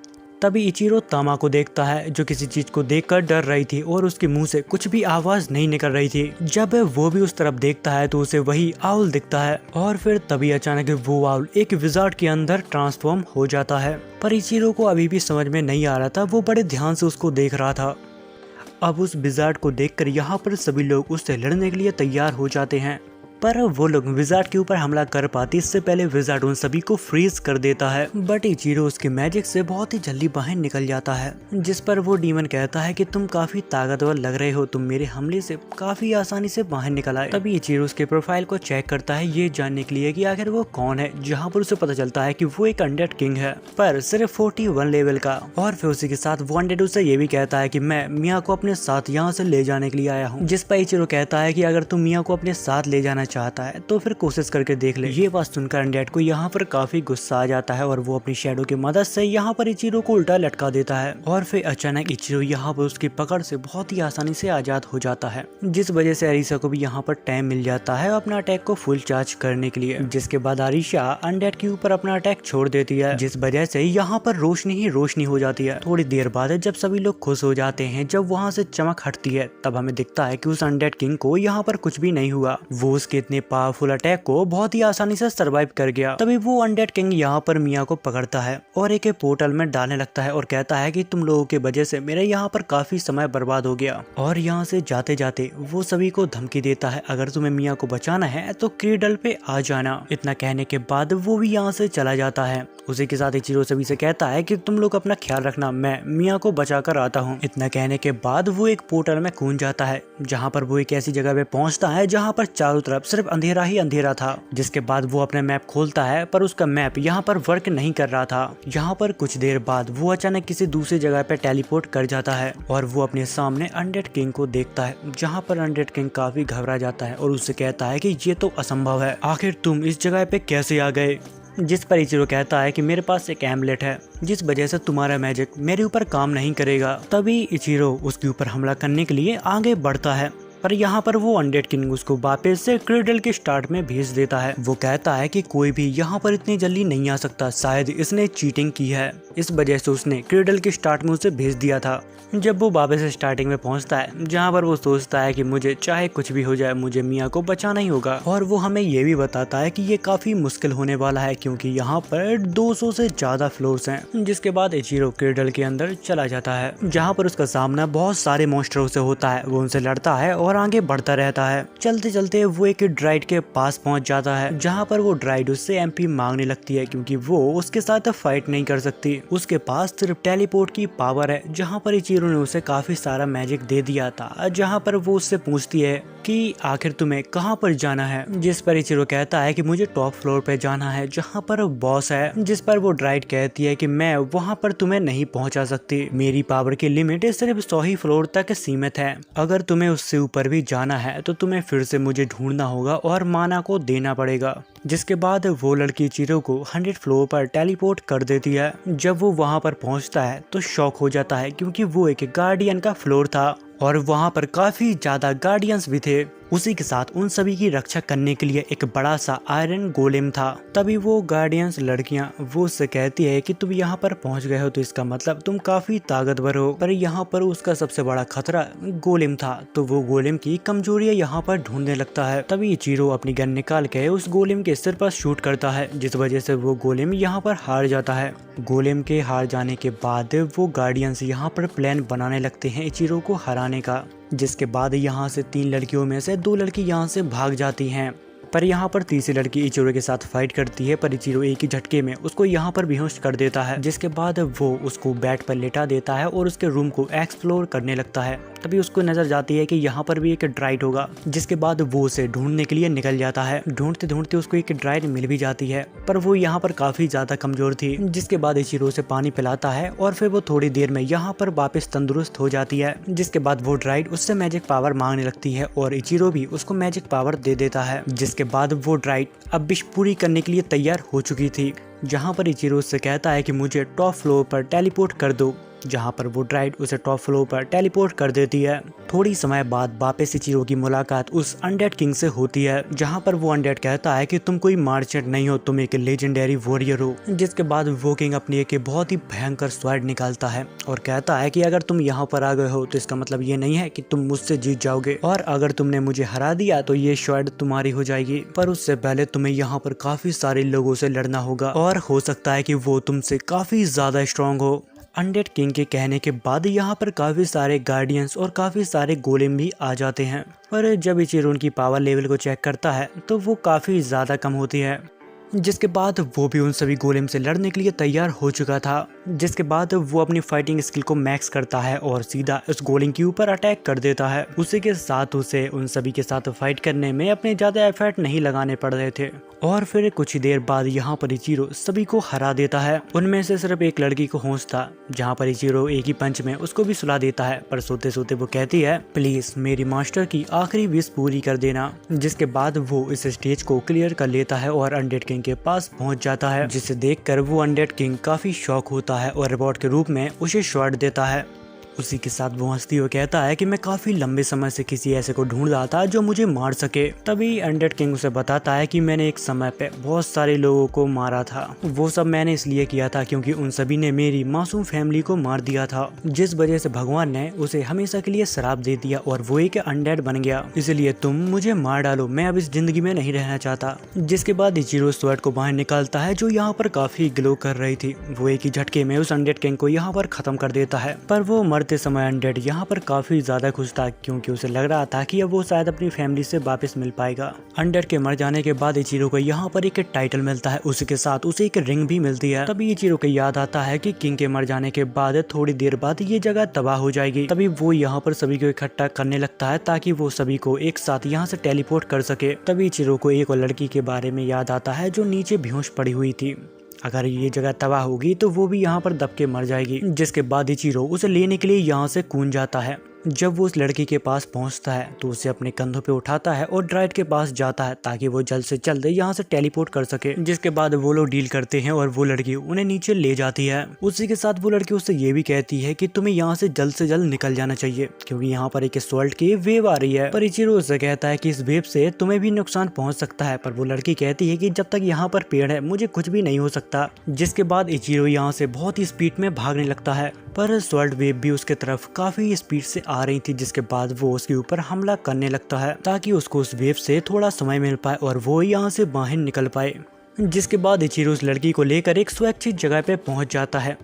तभी इचिरो तामा को देखता है, जो किसी चीज को देखकर डर रही थी और उसके मुंह से कुछ भी आवाज नहीं निकल रही थी। जब वो भी उस तरफ देखता है तो उसे वही आउल दिखता है और फिर तभी अचानक वो आउल एक विजार्ड के अंदर ट्रांसफॉर्म हो जाता है। पर इचिरो को अभी भी समझ में नहीं आ रहा था, वो बड़े ध्यान से उसको देख रहा था। अब उस विजार्ड को देखकर यहाँ पर सभी लोग उससे लड़ने के लिए तैयार हो जाते हैं, पर वो लोग विजार्ड के ऊपर हमला कर पाते इससे पहले विजार्ड उन सभी को फ्रीज कर देता है। बट इचिरो उसके मैजिक से बहुत ही जल्दी बाहर निकल जाता है, जिस पर वो डीमन कहता है कि तुम काफी ताकतवर लग रहे हो, तुम मेरे हमले से काफी आसानी से बाहर निकल आए। तभी इचिरो उसके प्रोफाइल को चेक करता है ये जानने के लिए कि आखिर वो कौन है, जहाँ पर उसे पता चलता है कि वो एक अनडेड किंग है, पर सिर्फ 41 लेवल का। और फिर उसी के साथ वो अनडेड उसे ये भी कहता है कि मैं मिया को अपने साथ यहाँ से ले जाने के लिए आया हूँ। जिस पर इचिरो कहता है कि अगर तुम मिया को अपने साथ ले जाना चाहता है तो फिर कोशिश करके देख ले। ये बात सुनकर अनडेड को यहाँ पर काफी गुस्सा आ जाता है और वो अपनी शैडो की मदद से यहाँ पर इचिरो को उल्टा लटका देता है। और फिर अचानक इचिरो यहाँ पर उसकी पकड़ से बहुत ही आसानी से आजाद हो जाता है, जिस वजह से अरीसा को भी यहाँ पर टाइम मिल जाता है अपना अटैक को फुल चार्ज करने के लिए। जिसके बाद अरीसा अनडेड के ऊपर अपना अटैक छोड़ देती है, जिस वजह से यहाँ पर रोशनी ही रोशनी हो जाती है। थोड़ी देर बाद जब सभी लोग खुश हो जाते हैं, जब वहाँ से चमक हटती है, तब हमें दिखता है कि उस अनडेड किंग को यहाँ पर कुछ भी नहीं हुआ। वो उसके इतने पावरफुल अटैक को बहुत ही आसानी से सरवाइव कर गया। तभी वो अनडेड किंग यहाँ पर मिया को पकड़ता है और एक पोर्टल में डालने लगता है और कहता है कि तुम लोगों की वजह से मेरे यहाँ पर काफी समय बर्बाद हो गया। और यहाँ से जाते जाते वो सभी को धमकी देता है, अगर तुम्हें मिया को बचाना है तो क्रीडल पे आ जाना। इतना कहने के बाद वो भी यहाँ से चला जाता है। उसी के साथ इचिरो सभी से कहता है कि तुम लोग अपना ख्याल रखना, मैं मिया को बचा कर आता हूँ। इतना कहने के बाद वो एक पोर्टल में कूद जाता है, जहाँ पर वो एक ऐसी जगह पे पहुँचता है जहाँ पर चारों तरफ सिर्फ अंधेरा ही अंधेरा था। जिसके बाद वो अपना मैप खोलता है, पर उसका मैप यहाँ पर वर्क नहीं कर रहा था। यहाँ पर कुछ देर बाद वो अचानक किसी दूसरी जगह पे टेलीपोर्ट कर जाता है और वो अपने सामने अनडेड किंग को देखता है, जहाँ पर अनडेड किंग काफी घबरा जाता है और उससे कहता है कि ये तो असंभव है, आखिर तुम इस जगह पे कैसे आ गए। जिस पर इचिरो कहता है कि मेरे पास एक एम्बलेट है, जिस वजह से तुम्हारा मैजिक मेरे ऊपर काम नहीं करेगा। तभी इचिरो उसके ऊपर हमला करने के लिए आगे बढ़ता है, पर यहाँ पर वो अनडेड किंग उसको वापस से क्रीडल के स्टार्ट में भेज देता है। वो कहता है कि कोई भी यहाँ पर इतनी जल्दी नहीं आ सकता, शायद इसने चीटिंग की है, इस वजह से उसने क्रीडल के स्टार्ट में उसे भेज दिया था। जब वो वापस से स्टार्टिंग में पहुंचता है, जहाँ पर वो सोचता है कि मुझे चाहे कुछ भी हो जाए, मुझे मिया को बचाना ही होगा। और वो हमें ये भी बताता है कि ये काफी मुश्किल होने वाला है, क्योंकि यहाँ पर 200 से ज्यादा फ्लोर्स हैं। जिसके बाद इचिरो क्रीडल के अंदर चला जाता है, जहाँ पर उसका सामना बहुत सारे मॉन्स्टरों से होता है। वो उनसे लड़ता है और और आगे बढ़ता रहता है। चलते चलते वो एक ड्राइड के पास पहुंच जाता है, जहां पर वो ड्राइड उससे एमपी मांगने लगती है क्योंकि वो उसके साथ फाइट नहीं कर सकती। उसके पास सिर्फ टेलीपोर्ट की पावर है, जहां पर इचिरो ने उसे काफी सारा मैजिक दे दिया था। जहां पर वो उससे पूछती है कि आखिर तुम्हें कहां पर जाना है, जिस पर इचिरो कहता है कि मुझे टॉप फ्लोर पे जाना है जहां पर बॉस है, जिस पर वो ड्राइड कहती है कि मैं वहां पर तुम्हें नहीं पहुंचा सकती, मेरी पावर की लिमिट सिर्फ 100 ही फ्लोर तक सीमित है, अगर तुम्हें उससे ऊपर भी जाना है तो तुम्हें फिर से मुझे ढूंढना होगा और माना को देना पड़ेगा। जिसके बाद वो लड़की इचिरो को 100 फ्लोर पर टेलीपोर्ट कर देती है। जब वो वहां पर पहुंचता है तो शॉक हो जाता है क्योंकि वो एक गार्डियन का फ्लोर था और वहां पर काफी ज्यादा गार्डियंस भी थे। उसी के साथ उन सभी की रक्षा करने के लिए एक बड़ा सा आयरन गोलेम था। तभी वो गार्डियंस लड़कियां वो उससे कहती है कि तुम यहाँ पर पहुंच गए हो तो इसका मतलब तुम काफी ताकतवर हो, पर यहाँ पर उसका सबसे बड़ा खतरा गोलेम था। तो वो गोलेम की कमजोरियां यहाँ पर ढूंढने लगता है। तभी इचिरो अपनी गन निकाल के उस गोलेम के सिर पर शूट करता है, जिस वजह से वो गोलेम यहाँ पर हार जाता है। गोलेम के हार जाने के बाद वो गार्डियंस यहाँ पर प्लान बनाने लगते हैं इचिरो को हराने का। जिसके बाद यहाँ से 3 लड़कियों में से 2 लड़की यहाँ से भाग जाती हैं, पर यहाँ पर तीसरी लड़की इचिरो के साथ फाइट करती है, पर इचिरो एक ही झटके में उसको यहाँ पर बेहोश कर देता है। जिसके बाद वो उसको बेड पर लेटा देता है और उसके रूम को एक्सप्लोर करने लगता है। तभी उसको नजर जाती है कि यहाँ पर भी एक ड्राइड होगा। जिसके बाद वो उसे ढूंढने के लिए निकल जाता है। ढूंढते ढूंढते उसको एक ड्राइड मिल भी जाती है, पर वो यहाँ पर काफी ज्यादा कमजोर थी। जिसके बाद इचिरो से पानी पिलाता है और फिर वो थोड़ी देर में यहाँ पर वापस तंदुरुस्त हो जाती है। जिसके बाद वो ड्राइड उससे मैजिक पावर मांगने लगती है और इचिरो भी उसको मैजिक पावर दे देता है। जिसके बाद वो ड्राइड अब विश पूरी करने के लिए तैयार हो चुकी थी, जहां पर इचिरो उससे कहता है कि मुझे टॉप फ्लोर पर टेलीपोर्ट कर दो, जहां पर वो ड्राइड उसे टॉप फ्लोर पर टेलीपोर्ट कर देती है। थोड़ी समय बाद वापस इचिरो की मुलाकात उस अनडेड किंग से होती है, जहां पर वो अनडेड कहता है कि तुम कोई मार्चेंट नहीं हो, तुम एक लेजेंडरी वॉरियर हो। जिसके बाद वो किंग अपनी एक बहुत ही भयंकर स्वॉर्ड निकालता है और कहता है कि अगर तुम यहाँ पर आ गए हो तो इसका मतलब ये नहीं है कि तुम मुझसे जीत जाओगे, और अगर तुमने मुझे हरा दिया तो ये स्वॉर्ड तुम्हारी हो जाएगी, पर उससे पहले तुम्हें यहाँ पर काफी सारे लोगों से लड़ना होगा और हो सकता है कि वो तुमसे काफी ज्यादा स्ट्रॉन्ग हो। अनडेड किंग के कहने के बाद यहाँ पर काफी सारे गार्डियंस और काफी सारे गोलेम भी आ जाते हैं, पर जब इचिरो उनकी पावर लेवल को चेक करता है तो वो काफी ज्यादा कम होती है। जिसके बाद वो भी उन सभी गोलेम से लड़ने के लिए तैयार हो चुका था। जिसके बाद वो अपनी फाइटिंग स्किल को मैक्स करता है और सीधा उस गोलेम के ऊपर अटैक कर देता है। उसी के साथ उसे उन सभी के साथ फाइट करने में अपने ज्यादा एफर्ट नहीं लगाने पड़ रहे थे। और फिर कुछ ही देर बाद यहाँ पर इचिरो सभी को हरा देता है। उनमें से सिर्फ एक लड़की को होश था, जहाँ पर इचिरो एक ही पंच में उसको भी सुला देता है, पर सोते सोते वो कहती है प्लीज मेरी मास्टर की आखिरी विश पूरी कर देना। जिसके बाद वो इस स्टेज को क्लियर कर लेता है और अनडेड किंग के पास पहुंच जाता है, जिसे देखकर वो अनडेड किंग काफी शॉक होता है और रिवॉर्ड के रूप में उसे शॉट देता है। उसी के साथ वो हंसती हुई कहता है कि मैं काफी लंबे समय से किसी ऐसे को ढूंढ रहा था जो मुझे मार सके। तभी अनडेड किंग उसे बताता है कि मैंने एक समय पे बहुत सारे लोगों को मारा था, वो सब मैंने इसलिए किया था क्योंकि उन सभी ने मेरी मासूम फैमिली को मार दिया था, जिस वजह से भगवान ने उसे हमेशा के लिए श्राप दे दिया और वो एक अनडेड बन गया, इसलिए तुम मुझे मार डालो, मैं अब इस जिंदगी में नहीं रहना चाहता। जिसके बाद इचिरो स्वॉर्ड को बाहर निकालता है जो यहाँ पर काफी ग्लो कर रही थी। वो एक ही झटके में उस अनडेड किंग को यहाँ पर खत्म कर देता है, पर वो मरते समय अनडेड यहाँ पर काफी ज्यादा खुश था क्योंकि उसे लग रहा था कि अब वो शायद अपनी फैमिली से वापस मिल पाएगा। अनडेड के मर जाने के बाद इचिरो को यहाँ पर एक टाइटल मिलता है, उसके साथ उसे एक रिंग भी मिलती है। तभी इचिरो को याद आता है कि किंग के मर जाने के बाद थोड़ी देर बाद ये जगह तबाह हो जाएगी। तभी वो यहाँ पर सभी को इकट्ठा करने लगता है ताकि वो सभी को एक साथ यहाँ से टेलीपोर्ट कर सके। तभी इचिरो को एक और लड़की के बारे में याद आता है जो नीचे बेहोश पड़ी हुई थी, अगर ये जगह तबाह होगी तो वो भी यहाँ पर दब के मर जाएगी। जिसके बाद इचिरो उसे लेने के लिए यहाँ से कूद जाता है। जब वो उस लड़की के पास पहुंचता है तो उसे अपने कंधों पे उठाता है और ड्राइड के पास जाता है ताकि वो जल्द से जल्द यहाँ से टेलीपोर्ट कर सके। जिसके बाद वो लोग डील करते हैं और वो लड़की उन्हें नीचे ले जाती है। उसी के साथ वो लड़की उससे ये भी कहती है कि तुम्हें यहाँ से जल्द निकल जाना चाहिए क्योंकि यहाँ पर एक सॉल्ट की वेव आ रही है। पर इचिरो उससे कहता है कि इस वेव से तुम्हें भी नुकसान पहुंच सकता है, पर वो लड़की कहती है कि जब तक यहाँ पर पेड़ है मुझे कुछ भी नहीं हो सकता। जिसके बाद इचिरो यहाँ से बहुत ही स्पीड में भागने लगता है, पर सॉल्ट वेव भी उसके तरफ काफी स्पीड से आ रही थी। जिसके बाद वो उसके ऊपर हमला करने लगता है ताकि उसको उस वेव से थोड़ा समय मिल पाए और वो यहाँ से बाहर निकल पाए। जिसके बाद इचिरो उस लड़की को लेकर एक सुरक्षित जगह पे पहुंच जाता है,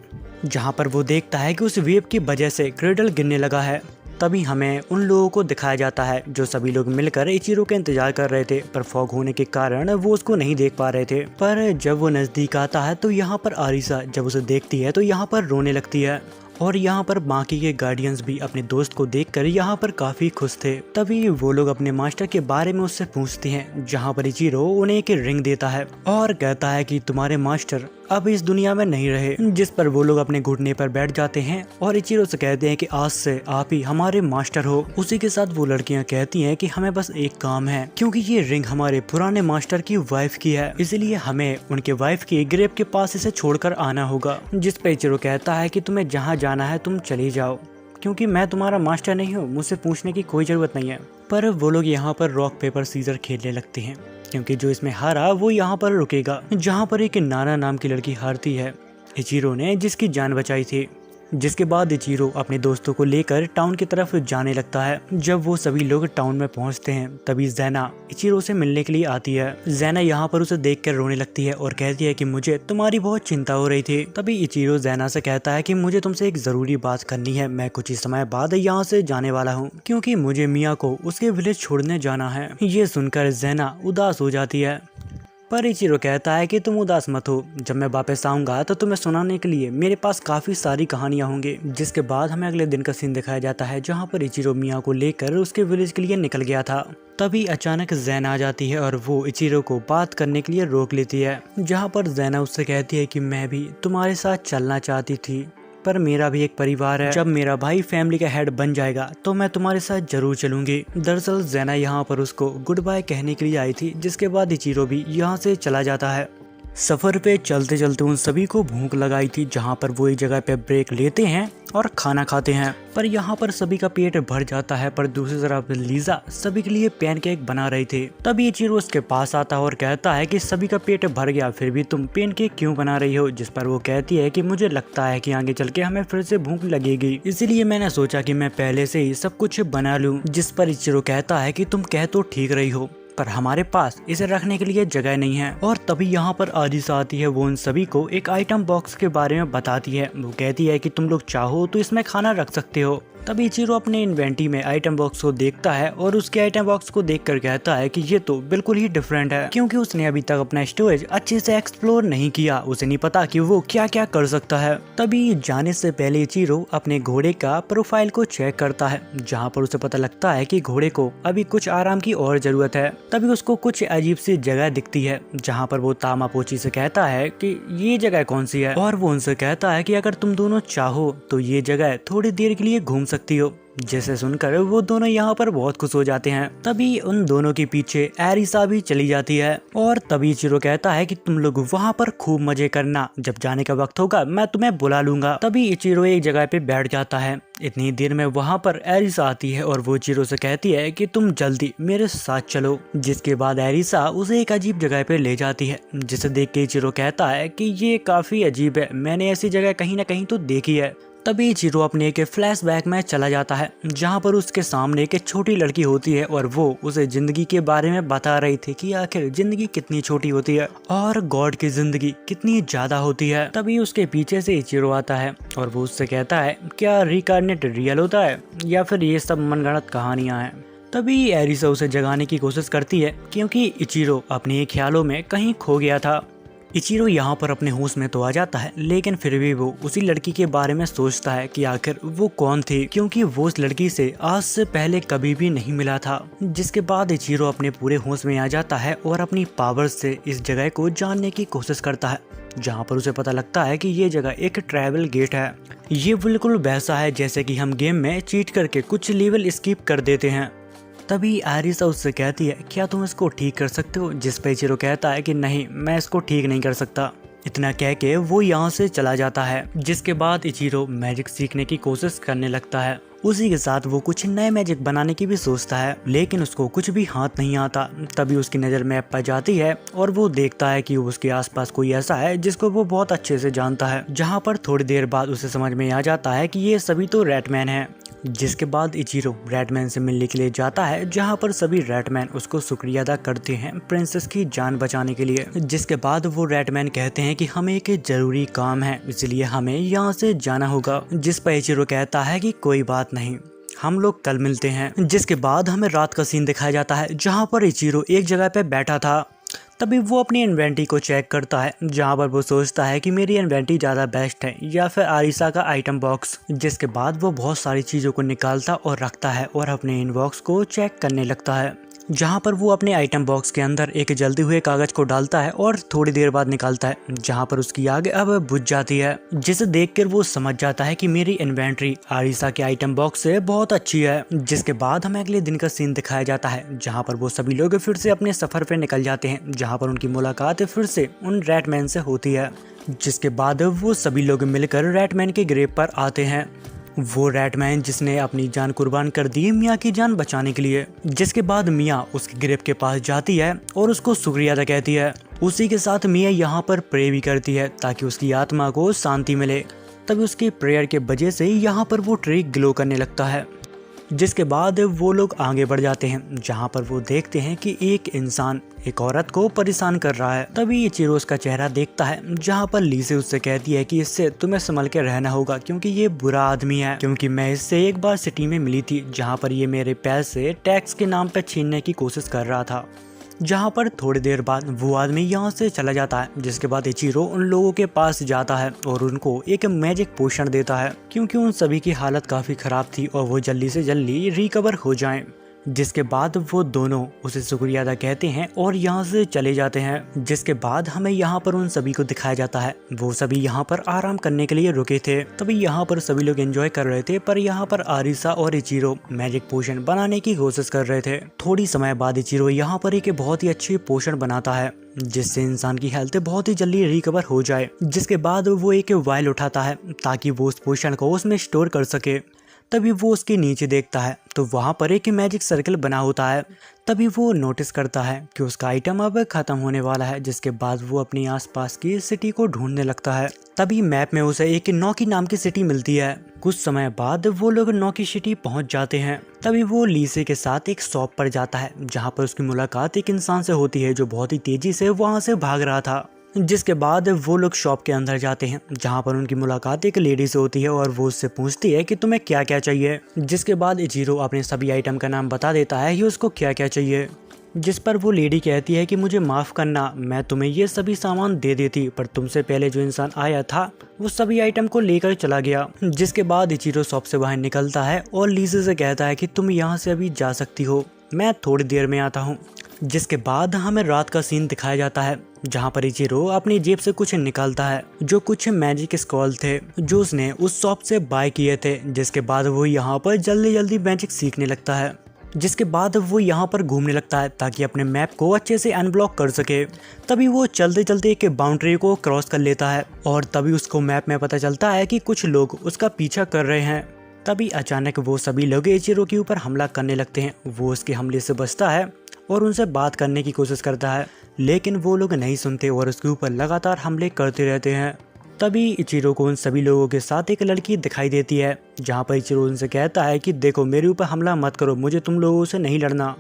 जहाँ पर वो देखता है कि उस वेव की वजह से क्रेडल गिरने लगा है। तभी हमें उन लोगों को दिखाया जाता है जो सभी लोग मिलकर इचिरो का इंतजार कर रहे थे, पर फॉग होने के कारण वो उसको नहीं देख पा रहे थे। पर जब वो नजदीक आता है तो यहाँ पर आरिसा जब उसे देखती है तो यहाँ पर रोने लगती है। और यहाँ पर बाकी के गार्डियंस भी अपने दोस्त को देखकर यहाँ पर काफी खुश थे। तभी वो लोग अपने मास्टर के बारे में उससे पूछते हैं, जहाँ पर इचिरो उन्हें एक रिंग देता है और कहता है कि तुम्हारे मास्टर अब इस दुनिया में नहीं रहे। जिस पर वो लोग अपने घुटने पर बैठ जाते हैं और इचिरो से कहते हैं कि आज से आप ही हमारे मास्टर हो। उसी के साथ वो लड़कियां कहती हैं कि हमें बस एक काम है, क्योंकि ये रिंग हमारे पुराने मास्टर की वाइफ की है, इसलिए हमें उनके वाइफ की ग्रेव के पास इसे छोड़कर आना होगा। जिस पर इचिरो कहता है कि तुम्हें जहाँ जाना है तुम चली जाओ, क्योंकि मैं तुम्हारा मास्टर नहीं हूँ, मुझसे पूछने की कोई जरूरत नहीं है। पर वो लोग यहाँ पर रॉक पेपर सीजर खेलने लगते हैं, क्योंकि जो इसमें हारा वो यहाँ पर रुकेगा। जहाँ पर एक नाना नाम की लड़की हारती है इचिरो ने, जिसकी जान बचाई थी। जिसके बाद इचिरो अपने दोस्तों को लेकर टाउन की तरफ जाने लगता है। जब वो सभी लोग टाउन में पहुंचते हैं तभी ज़ैना इचिरो से मिलने के लिए आती है। ज़ैना यहाँ पर उसे देखकर रोने लगती है और कहती है कि मुझे तुम्हारी बहुत चिंता हो रही थी। तभी इचिरो ज़ैना से कहता है कि मुझे तुमसे एक जरूरी बात करनी है, मैं कुछ ही समय बाद यहाँ से जाने वाला हूँ, क्योंकि मुझे मिया को उसके विलेज छोड़ने जाना है। ये सुनकर ज़ैना उदास हो जाती है, पर इचिरो कहता है कि तुम उदास मत हो, जब मैं वापस आऊंगा तो तुम्हें सुनाने के लिए मेरे पास काफी सारी कहानियां होंगी। जिसके बाद हमें अगले दिन का सीन दिखाया जाता है, जहां पर इचिरो मिया को लेकर उसके विलेज के लिए निकल गया था। तभी अचानक ज़ैना आ जाती है और वो इचिरो को बात करने के लिए रोक लेती है। जहां पर ज़ैना उससे कहती है कि मैं भी तुम्हारे साथ चलना चाहती थी, पर मेरा भी एक परिवार है, जब मेरा भाई फैमिली का हेड बन जाएगा तो मैं तुम्हारे साथ जरूर चलूंगी। दरअसल ज़ैना यहाँ पर उसको गुड बाय कहने के लिए आई थी। जिसके बाद इचिरो भी यहाँ से चला जाता है। सफर पे चलते चलते उन सभी को भूख लगाई थी, जहाँ पर वो एक जगह पे ब्रेक लेते हैं और खाना खाते हैं। पर यहाँ पर सभी का पेट भर जाता है, पर दूसरी तरफ लीजा सभी के लिए पैनकेक बना रही थी। तभी इचिरो उसके पास आता है और कहता है कि सभी का पेट भर गया, फिर भी तुम पैनकेक क्यों बना रही हो। जिस पर वो कहती है कि मुझे लगता है कि आगे चल के हमें फिर से भूख लगेगी, इसीलिए मैंने सोचा कि मैं पहले से ही सब कुछ बना लूं। जिस पर इचिरो कहता है कि तुम कह तो ठीक रही हो, पर हमारे पास इसे रखने के लिए जगह नहीं है। और तभी यहाँ पर आरिसा आती है। वो उन सभी को एक आइटम बॉक्स के बारे में बताती है। वो कहती है कि तुम लोग चाहो तो इसमें खाना रख सकते हो। तभी इचिरो अपने इन्वेंटरी में आइटम बॉक्स को देखता है और उसके आइटम बॉक्स को देखकर कहता है कि ये तो बिल्कुल ही डिफरेंट है, क्योंकि उसने अभी तक अपना स्टोरेज अच्छे से एक्सप्लोर नहीं किया। उसे नहीं पता कि वो क्या क्या कर सकता है। तभी जाने से पहले इचिरो अपने घोड़े का प्रोफाइल को चेक करता है, जहाँ पर उसे पता लगता है कि घोड़े को अभी कुछ आराम की और जरूरत है। तभी उसको कुछ अजीब सी जगह दिखती है, जहाँ पर वो तामापोची से कहता है कि ये जगह कौन सी है, और वो उनसे कहता है कि अगर तुम दोनों चाहो तो ये जगह थोड़ी देर के लिए घूम सकती हो। जैसे सुनकर वो दोनों यहाँ पर बहुत खुश हो जाते हैं। तभी उन दोनों के पीछे एरिसा भी चली जाती है और तभी इचिरो कहता है कि तुम लोग वहाँ पर खूब मजे करना, जब जाने का वक्त होगा मैं तुम्हें बुला लूंगा। तभी इचिरो एक जगह पे बैठ जाता है। इतनी देर में वहाँ पर एरिसा आती है और वो इचिरो से कहती है कि तुम जल्दी मेरे साथ चलो। जिसके बाद एरिसा उसे एक अजीब जगह पे ले जाती है, जिसे देख के इचिरो कहता है कि ये काफी अजीब है, मैंने ऐसी जगह कहीं ना कहीं तो देखी है। तभी इचिरो अपने एक फ्लैशबैक में चला जाता है, जहाँ पर उसके सामने एक छोटी लड़की होती है और वो उसे जिंदगी के बारे में बता रही थी कि आखिर जिंदगी कितनी छोटी होती है और गॉड की जिंदगी कितनी ज्यादा होती है। तभी उसके पीछे से इचिरो आता है और वो उससे कहता है क्या रिकार्नेट रियल होता है या फिर ये सब मनगढ़ंत कहानियां हैं। तभी एरिसा उसे जगाने की कोशिश करती है, क्योंकि इचिरो अपने ख्यालों में कहीं खो गया था। इचिरो यहाँ पर अपने होश में तो आ जाता है, लेकिन फिर भी वो उसी लड़की के बारे में सोचता है कि आखिर वो कौन थी, क्योंकि वो उस लड़की से आज से पहले कभी भी नहीं मिला था। जिसके बाद इचिरो अपने पूरे होश में आ जाता है और अपनी पावर से इस जगह को जानने की कोशिश करता है, जहाँ पर उसे पता लगता है कि ये जगह एक ट्रैवल गेट है। ये बिल्कुल वैसा है जैसे कि हम गेम में चीट करके कुछ लेवल स्किप कर देते हैं। तभी एरिसा उससे कहती है क्या तुम इसको ठीक कर सकते हो। जिस पे इचिरो कहता है कि नहीं, मैं इसको ठीक नहीं कर सकता। इतना कह के वो यहाँ से चला जाता है। जिसके बाद इचिरो मैजिक सीखने की कोशिश करने लगता है। उसी के साथ वो कुछ नए मैजिक बनाने की भी सोचता है, लेकिन उसको कुछ भी हाथ नहीं आता। तभी उसकी नज़र मैप पर जाती है और वो देखता है कि उसके आसपास कोई ऐसा है जिसको वो बहुत अच्छे से जानता है, जहाँ पर थोड़ी देर बाद उसे समझ में आ जाता है कि ये सभी तो रैटमैन है। जिसके बाद इचिरो रैटमैन से मिलने के लिए जाता है, जहाँ पर सभी रैटमैन उसको शुक्रिया अदा करते हैं प्रिंसेस की जान बचाने के लिए। जिसके बाद वो रैटमैन कहते हैं कि हमें एक जरूरी काम है, इसलिए हमें यहाँ से जाना होगा। जिस पर इचिरो कहता है कि कोई बात नहीं, हम लोग कल मिलते हैं। जिसके बाद हमें रात का सीन दिखाया जाता है जहाँ पर इचिरो एक जगह पे बैठा था। तभी वो अपनी इन्वेंटरी को चेक करता है जहाँ पर वो सोचता है कि मेरी इन्वेंटरी ज़्यादा बेस्ट है या फिर आरिसा का आइटम बॉक्स। जिसके बाद वो बहुत सारी चीज़ों को निकालता और रखता है और अपने इनबॉक्स को चेक करने लगता है, जहाँ पर वो अपने आइटम बॉक्स के अंदर एक जलते हुए कागज को डालता है और थोड़ी देर बाद निकालता है, जहाँ पर उसकी आग अब बुझ जाती है। जिसे देखकर वो समझ जाता है कि मेरी इन्वेंटरी आरिसा के आइटम बॉक्स से बहुत अच्छी है। जिसके बाद हमें अगले दिन का सीन दिखाया जाता है जहाँ पर वो सभी लोग फिर से अपने सफर पे निकल जाते हैं, जहाँ पर उनकी मुलाकात फिर से उन रैटमैन से होती है। जिसके बाद वो सभी लोग मिलकर रैटमैन के ग्रेव पर आते हैं। वो रैटमैन जिसने अपनी जान कुर्बान कर दी मिया की जान बचाने के लिए। जिसके बाद मिया उसके ग्रेव के पास जाती है और उसको शुक्रिया अदा कहती है। उसी के साथ मिया यहाँ पर प्रे भी करती है ताकि उसकी आत्मा को शांति मिले। तभी उसके प्रेयर के वजह से यहाँ पर वो ट्री ग्लो करने लगता है। जिसके बाद वो लोग आगे बढ़ जाते हैं जहाँ पर वो देखते हैं कि एक इंसान एक औरत को परेशान कर रहा है। तभी इचिरो उसका चेहरा देखता है जहाँ पर लीसे उससे कहती है कि इससे तुम्हें संभल के रहना होगा क्योंकि ये बुरा आदमी है। क्योंकि मैं इससे एक बार सिटी में मिली थी जहाँ पर ये मेरे पैसे टैक्स के नाम पर छीनने की कोशिश कर रहा था। जहाँ पर थोड़ी देर बाद वो आदमी यहाँ से चला जाता है। जिसके बाद इचिरो उन लोगों के पास जाता है और उनको एक मैजिक पोशन देता है क्योंकि उन सभी की हालत काफी खराब थी और वो जल्दी से जल्दी रिकवर हो जाएं। जिसके बाद वो दोनों उसे शुक्रिया अदा कहते हैं और यहाँ से चले जाते हैं। जिसके बाद हमें यहाँ पर उन सभी को दिखाया जाता है वो सभी यहाँ पर आराम करने के लिए रुके थे। तभी यहाँ पर सभी लोग एंजॉय कर रहे थे, पर यहाँ पर आरिसा और इचिरो मैजिक पोशन बनाने की कोशिश कर रहे थे। थोड़ी समय बाद इचिरो यहाँ पर एक बहुत ही अच्छी पोशन बनाता है जिससे इंसान की हेल्थ बहुत ही जल्दी रिकवर हो जाए। जिसके बाद वो एक वायल उठाता है ताकि वो उस पोशन को उसमें स्टोर कर सके। तभी वो उसके नीचे देखता है तो वहाँ पर एक मैजिक सर्कल बना होता है। तभी वो नोटिस करता है कि उसका आइटम अब खत्म होने वाला है। जिसके बाद वो अपनी आसपास की सिटी को ढूंढने लगता है। तभी मैप में उसे एक नौकी नाम की सिटी मिलती है। कुछ समय बाद वो लोग नौकी सिटी पहुंच जाते हैं। तभी वो लीसे के साथ एक शॉप पर जाता है जहाँ पर उसकी मुलाकात एक इंसान से होती है जो बहुत ही तेजी से वहाँ से भाग रहा था। जिसके बाद वो लोग शॉप के अंदर जाते हैं जहाँ पर उनकी मुलाकात एक लेडी से होती है और वो उससे पूछती है कि तुम्हें क्या क्या चाहिए। जिसके बाद इचिरो अपने सभी आइटम का नाम बता देता है कि उसको क्या क्या चाहिए। जिस पर वो लेडी कहती है कि मुझे माफ़ करना, मैं तुम्हें ये सभी सामान दे देती पर तुमसे पहले जो इंसान आया था वो सभी आइटम को लेकर चला गया। जिसके बाद इचिरो शॉप से बाहर निकलता है और लीसे से कहता है कि तुम यहाँ से अभी जा सकती हो, मैं थोड़ी देर में आता हूँ। जिसके बाद हमें रात का सीन दिखाया जाता है जहाँ पर इचिरो अपनी जेब से कुछ निकालता है जो कुछ मैजिक स्क्रॉल थे जो उसने उस शॉप से बाय किए थे। जिसके बाद वो यहाँ पर जल्दी जल्दी मैजिक सीखने लगता है। जिसके बाद वो यहाँ पर घूमने लगता है ताकि अपने मैप को अच्छे से अनब्लॉक कर सके। तभी वो चलते चलते एक बाउंड्री को क्रॉस कर लेता है और तभी उसको मैप में पता चलता है कि कुछ लोग उसका पीछा कर रहे हैं। तभी अचानक वो सभी लोग इचिरो के ऊपर हमला करने लगते हैं। वो उसके हमले से बचता है और उनसे बात करने की कोशिश करता है, लेकिन वो लोग नहीं सुनते और उसके ऊपर लगातार हमले करते रहते हैं। तभी इचिरो को उन सभी लोगों के साथ एक लड़की दिखाई देती है जहाँ पर इचिरो उनसे कहता है कि देखो मेरे ऊपर हमला मत करो, मुझे तुम लोगों से नहीं लड़ना।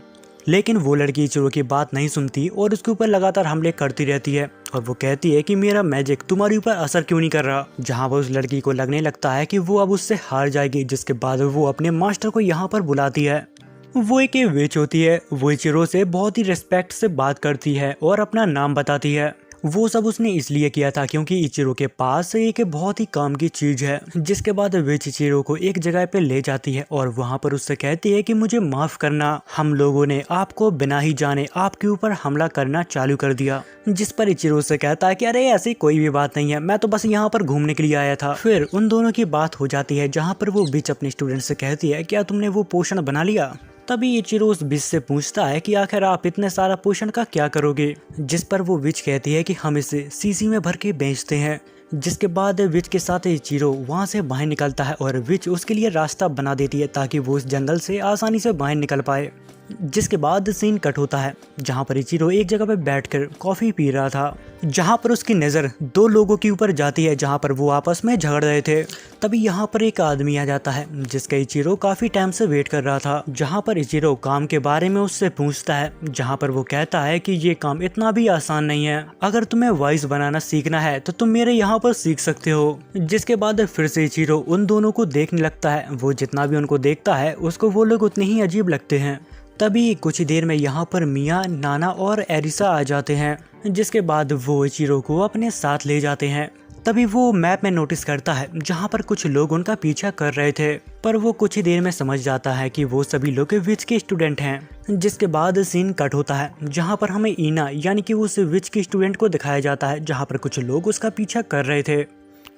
लेकिन वो लड़की इचिरो की बात नहीं सुनती और उसके ऊपर लगातार हमले करती रहती है और वो कहती है कि मेरा मैजिक तुम्हारे ऊपर असर क्यों नहीं कर रहा। जहाँ पर उस लड़की को लगने लगता है कि वो अब उससे हार जाएगी। जिसके बाद वो अपने मास्टर को यहाँ पर बुलाती है। वो एक विच होती है। वो इचिरो से बहुत ही रिस्पेक्ट से बात करती है और अपना नाम बताती है। वो सब उसने इसलिए किया था क्योंकि इचिरो के पास एक बहुत ही काम की चीज है। जिसके बाद विच इचिरो को एक जगह पे ले जाती है और वहाँ पर उससे कहती है कि मुझे माफ करना, हम लोगों ने आपको बिना ही जाने आपके ऊपर हमला करना चालू कर दिया। जिस पर इचिरो से कहता है कि अरे ऐसी कोई भी बात नहीं है, मैं तो बस यहाँ पर घूमने के लिए आया था। फिर उन दोनों की बात हो जाती है जहाँ पर वो विच अपने स्टूडेंट से कहती है क्या तुमने वो पोशन बना लिया। तभी इचिरो उस विच से पूछता है कि आखिर आप इतने सारा पोशन का क्या करोगे। जिस पर वो विच कहती है कि हम इसे सीसी में भर के बेचते हैं। जिसके बाद विच के साथ इचिरो वहाँ से बाहर निकलता है और विच उसके लिए रास्ता बना देती है ताकि वो उस जंगल से आसानी से बाहर निकल पाए। जिसके बाद सीन कट होता है जहाँ पर इचिरो एक जगह पे बैठकर कॉफी पी रहा था, जहाँ पर उसकी नज़र दो लोगों के ऊपर जाती है जहाँ पर वो आपस में झगड़ रहे थे। तभी यहाँ पर एक आदमी आ जाता है जिसका इचिरो काफी टाइम से वेट कर रहा था, जहाँ पर इचिरो काम के बारे में उससे पूछता है, जहाँ पर वो कहता है कि ये काम इतना भी आसान नहीं है, अगर तुम्हें वॉइस बनाना सीखना है तो तुम मेरे यहाँ पर सीख सकते हो। जिसके बाद फिर से इचिरो उन दोनों को देखने लगता है, वो जितना भी उनको देखता है उसको वो लोग उतने ही अजीब लगते हैं। तभी कुछ देर में यहाँ पर मिया, नाना और एरिसा आ जाते हैं, जिसके बाद वो इचिरो को अपने साथ ले जाते हैं। तभी वो मैप में नोटिस करता है जहाँ पर कुछ लोग उनका पीछा कर रहे थे, पर वो कुछ ही देर में समझ जाता है कि वो सभी लोग विच के स्टूडेंट हैं। जिसके बाद सीन कट होता है जहाँ पर हमें ईना यानी कि उस विच के स्टूडेंट को दिखाया जाता है जहाँ पर कुछ लोग उसका पीछा कर रहे थे।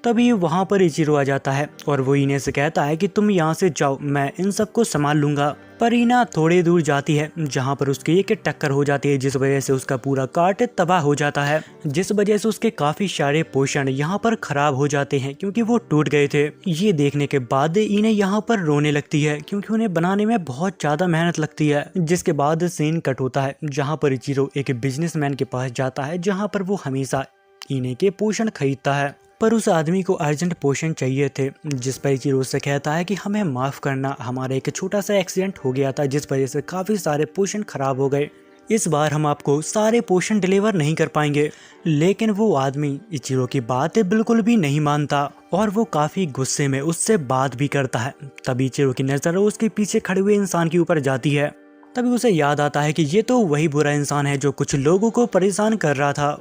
तभी वहाँ पर इचिरो आ जाता है और वो ईने से कहता है कि तुम यहाँ से जाओ, मैं इन सबको संभाल लूंगा। पर ईना थोड़ी दूर जाती है जहाँ पर उसकी एक टक्कर हो जाती है, जिस वजह से उसका पूरा कार्ट तबाह हो जाता है, जिस वजह से उसके काफी सारे पोषण यहाँ पर खराब हो जाते हैं क्योंकि वो टूट गए थे। ये देखने के बाद ईने यहाँ पर रोने लगती है क्योंकि उन्हें बनाने में बहुत ज्यादा मेहनत लगती है। जिसके बाद सीन कट होता है जहाँ पर इचिरो एक बिजनेसमैन के पास जाता है जहाँ पर वो हमेशा ईने के पोषण खरीदता है, पर उस आदमी को अर्जेंट पोषण चाहिए थे। जिस पर इचिरो से कहता है कि हमें माफ करना, हमारा एक छोटा सा एक्सीडेंट हो गया था जिस वजह से काफी सारे पोषण खराब हो गए, इस बार हम आपको सारे पोषण डिलीवर नहीं कर पाएंगे। लेकिन वो आदमी इचिरो की बात बिल्कुल भी नहीं मानता और वो काफी गुस्से में उससे बात भी करता है। तभी इचिरो की नजर उसके पीछे खड़े हुए इंसान के ऊपर जाती है। तभी उसे याद आता है कि ये तो वही बुरा इंसान है जो कुछ लोगों को परेशान कर रहा था।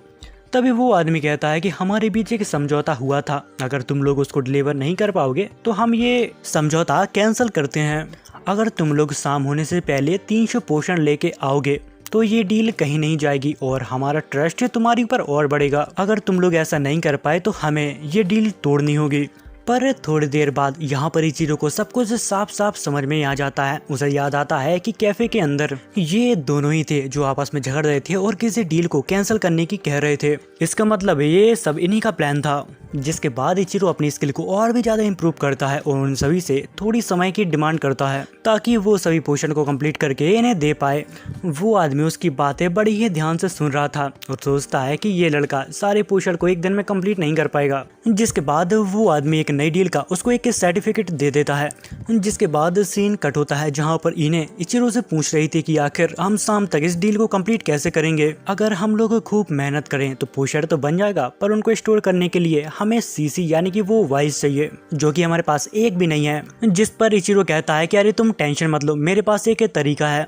तभी वो आदमी कहता है कि हमारे बीच एक समझौता हुआ था, अगर तुम लोग उसको डिलीवर नहीं कर पाओगे तो हम ये समझौता कैंसिल करते हैं। अगर तुम लोग शाम होने से पहले 300 पोषण लेके आओगे तो ये डील कहीं नहीं जाएगी और हमारा ट्रस्ट तुम्हारे ऊपर और बढ़ेगा। अगर तुम लोग ऐसा नहीं कर पाए तो हमें ये डील तोड़नी होगी। पर थोड़ी देर बाद यहाँ पर इचिरो को सब कुछ साफ साफ समझ में आ जाता है। उसे याद आता है कि कैफे के अंदर ये दोनों ही थे जो आपस में झगड़ रहे थे और किसी डील को कैंसिल करने की कह रहे थे। इसका मतलब ये सब इन्हीं का प्लान था। जिसके बाद इचिरो अपनी स्किल को और भी ज्यादा इम्प्रूव करता है और उन सभी से थोड़ी समय की डिमांड करता है ताकि वो सभी पोषण को कंप्लीट करके इन्हें दे पाए। वो आदमी उसकी बातें बड़ी ही ध्यान से सुन रहा था और सोचता है कि ये लड़का सारे पोषण को एक दिन में कंप्लीट नहीं कर पाएगा। जिसके बाद वो आदमी एक नई डील का उसको एक सर्टिफिकेट दे देता है। जिसके बाद सीन कट होता है जहाँ पर इन्हें इचिरो से पूछ रही थी कि आखिर हम शाम तक इस डील को कंप्लीट कैसे करेंगे। अगर हम लोग खूब मेहनत करें तो पोषण तो बन जाएगा, पर उनको स्टोर करने के लिए हमें सीसी यानी कि वो वाइस चाहिए जो कि हमारे पास एक भी नहीं है। जिस पर इचिरो कहता है कि अरे तुम टेंशन मत लो, मेरे पास एक तरीका है।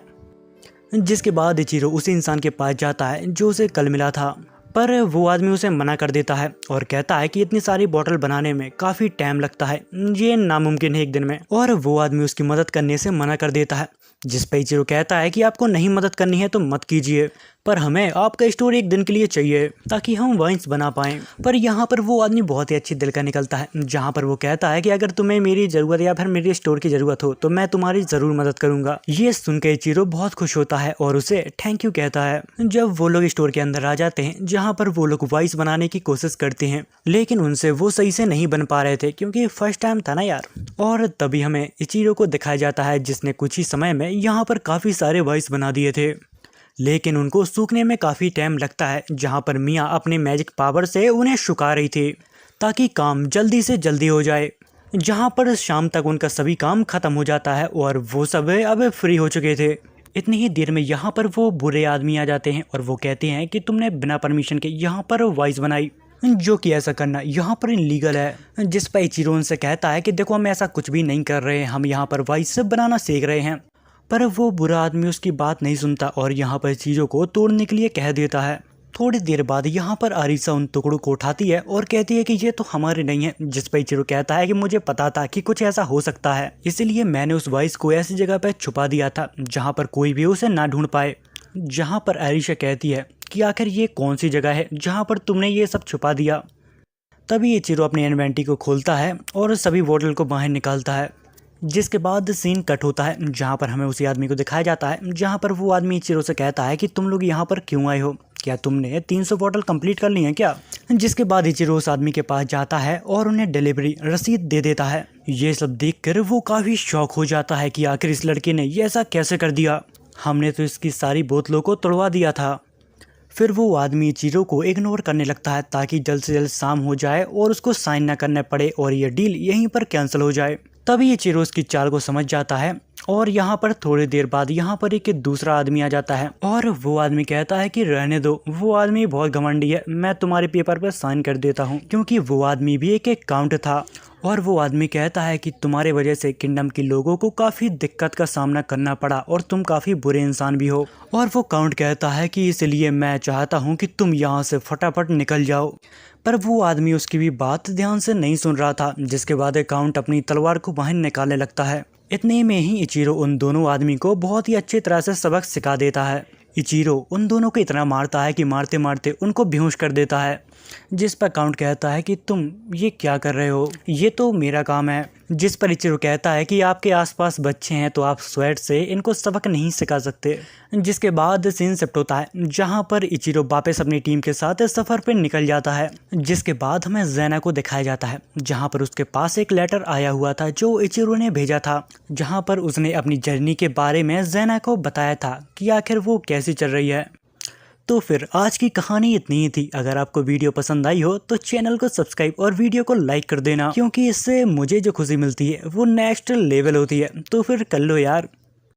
जिसके बाद इचिरो उसी इंसान के पास जाता है जो उसे कल मिला था, पर वो आदमी उसे मना कर देता है और कहता है कि इतनी सारी बोतल बनाने में काफी टाइम लगता है, ये नामुमकिन है एक दिन में। और वो आदमी उसकी मदद करने से मना कर देता है। जिस पे इचिरो कहता है कि आपको नहीं मदद करनी है तो मत कीजिए, पर हमें आपका स्टोर एक दिन के लिए चाहिए ताकि हम वाइन्स बना पाएं। पर यहाँ पर वो आदमी बहुत ही अच्छी दिल का निकलता है, जहाँ पर वो कहता है कि अगर तुम्हें मेरी जरूरत या फिर मेरे स्टोर की जरूरत हो तो मैं तुम्हारी जरूर मदद करूंगा। ये सुनकर इचिरो बहुत खुश होता है और उसे थैंक यू कहता है। जब वो लोग स्टोर के अंदर आ जाते हैं जहाँ पर वो लोग वाइस बनाने की कोशिश करते हैं, लेकिन उनसे वो सही से नहीं बन पा रहे थे क्योंकि फर्स्ट टाइम था ना यार। और तभी हमें इचिरो को दिखाया जाता है जिसने कुछ ही समय में यहाँ पर काफी सारे वाइस बना दिए थे, लेकिन उनको सूखने में काफ़ी टाइम लगता है। जहाँ पर मिया अपने मैजिक पावर से उन्हें सुखा रही थी ताकि काम जल्दी से जल्दी हो जाए। जहाँ पर शाम तक उनका सभी काम खत्म हो जाता है और वो सब अब फ्री हो चुके थे। इतनी ही देर में यहाँ पर वो बुरे आदमी आ जाते हैं और वो कहते हैं कि तुमने बिना परमिशन के यहाँ पर वॉइस बनाई, जो कि ऐसा करना यहाँ पर इलीगल है। जिस पर इचिरो उनसे कहता है कि देखो हम ऐसा कुछ भी नहीं कर रहे हैं, हम यहाँ पर वॉइस बनाना सीख रहे हैं। पर वो बुरा आदमी उसकी बात नहीं सुनता और यहाँ पर चीज़ों को तोड़ने के लिए कह देता है। थोड़ी देर बाद यहाँ पर आरिसा उन टुकड़ों को उठाती है और कहती है कि ये तो हमारे नहीं है। जिस पर इचिरो कहता है कि मुझे पता था कि कुछ ऐसा हो सकता है, इसीलिए मैंने उस वॉइस को ऐसी जगह पर छुपा दिया था जहाँ पर कोई भी उसे ना ढूंढ पाए। जहाँ पर आरिशा कहती है कि आखिर ये कौन सी जगह है जहाँ पर तुमने ये सब छुपा दिया। तभी इचिरो अपनी इन्वेंटरी को खोलता है और सभी बोतल को बाहर निकालता है। जिसके बाद सीन कट होता है जहाँ पर हमें उसी आदमी को दिखाया जाता है, जहाँ पर वो आदमी इचिरो से कहता है कि तुम लोग यहाँ पर क्यों आए हो, क्या तुमने 300 बोतल कंप्लीट कर ली है क्या। जिसके बाद इचिरो उस आदमी के पास जाता है और उन्हें डिलीवरी रसीद दे देता है। ये सब देखकर वो काफ़ी शॉक हो जाता है कि आखिर इस लड़के ने ये ऐसा कैसे कर दिया। हमने तो इसकी सारी बोतलों को तोड़वा दिया था। फिर वो आदमी इचिरो को इग्नोर करने लगता है ताकि जल्द से जल्द शाम हो जाए और उसको साइन ना करना पड़े और ये डील यहीं पर कैंसिल हो जाए। तभी इचिरो उसकी चाल को समझ जाता है और यहाँ पर थोड़ी देर बाद यहाँ पर एक दूसरा आदमी आ जाता है और वो आदमी कहता है कि रहने दो, वो आदमी बहुत घमंडी है, मैं तुम्हारे पेपर पर साइन कर देता हूँ। क्योंकि वो आदमी भी एक काउंट था और वो आदमी कहता है कि तुम्हारे वजह से किंगडम के लोगों को काफ़ी दिक्कत का सामना करना पड़ा और तुम काफ़ी बुरे इंसान भी हो। और वो काउंट कहता है कि इसलिए मैं चाहता हूँ कि तुम यहाँ से फटाफट निकल जाओ। पर वो आदमी उसकी भी बात ध्यान से नहीं सुन रहा था, जिसके बाद काउंट अपनी तलवार को बाहर निकालने लगता है। इतने में ही इचिरो उन दोनों आदमी को बहुत ही अच्छी तरह से सबक सिखा देता है। इचिरो उन दोनों को इतना मारता है कि मारते मारते उनको बेहोश कर देता है, जिस पर काउंट कहता है कि तुम ये क्या कर रहे हो, ये तो मेरा काम है। जिस पर इचिरो कहता है कि आपके आसपास बच्चे हैं तो आप स्वेट से इनको सबक नहीं सिखा सकते। जिसके बाद सीन शिफ्ट होता है जहां पर इचिरो वापस अपनी टीम के साथ सफर पर निकल जाता है। जिसके बाद हमें ज़ेना को दिखाया जाता है जहां पर उसके पास एक लेटर आया हुआ था जो इचिरो ने भेजा था, जहां पर उसने अपनी जर्नी के बारे में ज़ेना को बताया था कि आखिर वो कैसी चल रही है। तो फिर आज की कहानी इतनी ही थी। अगर आपको वीडियो पसंद आई हो तो चैनल को सब्सक्राइब और वीडियो को लाइक कर देना, क्योंकि इससे मुझे जो खुशी मिलती है वो नेक्स्ट लेवल होती है। तो फिर कर लो यार।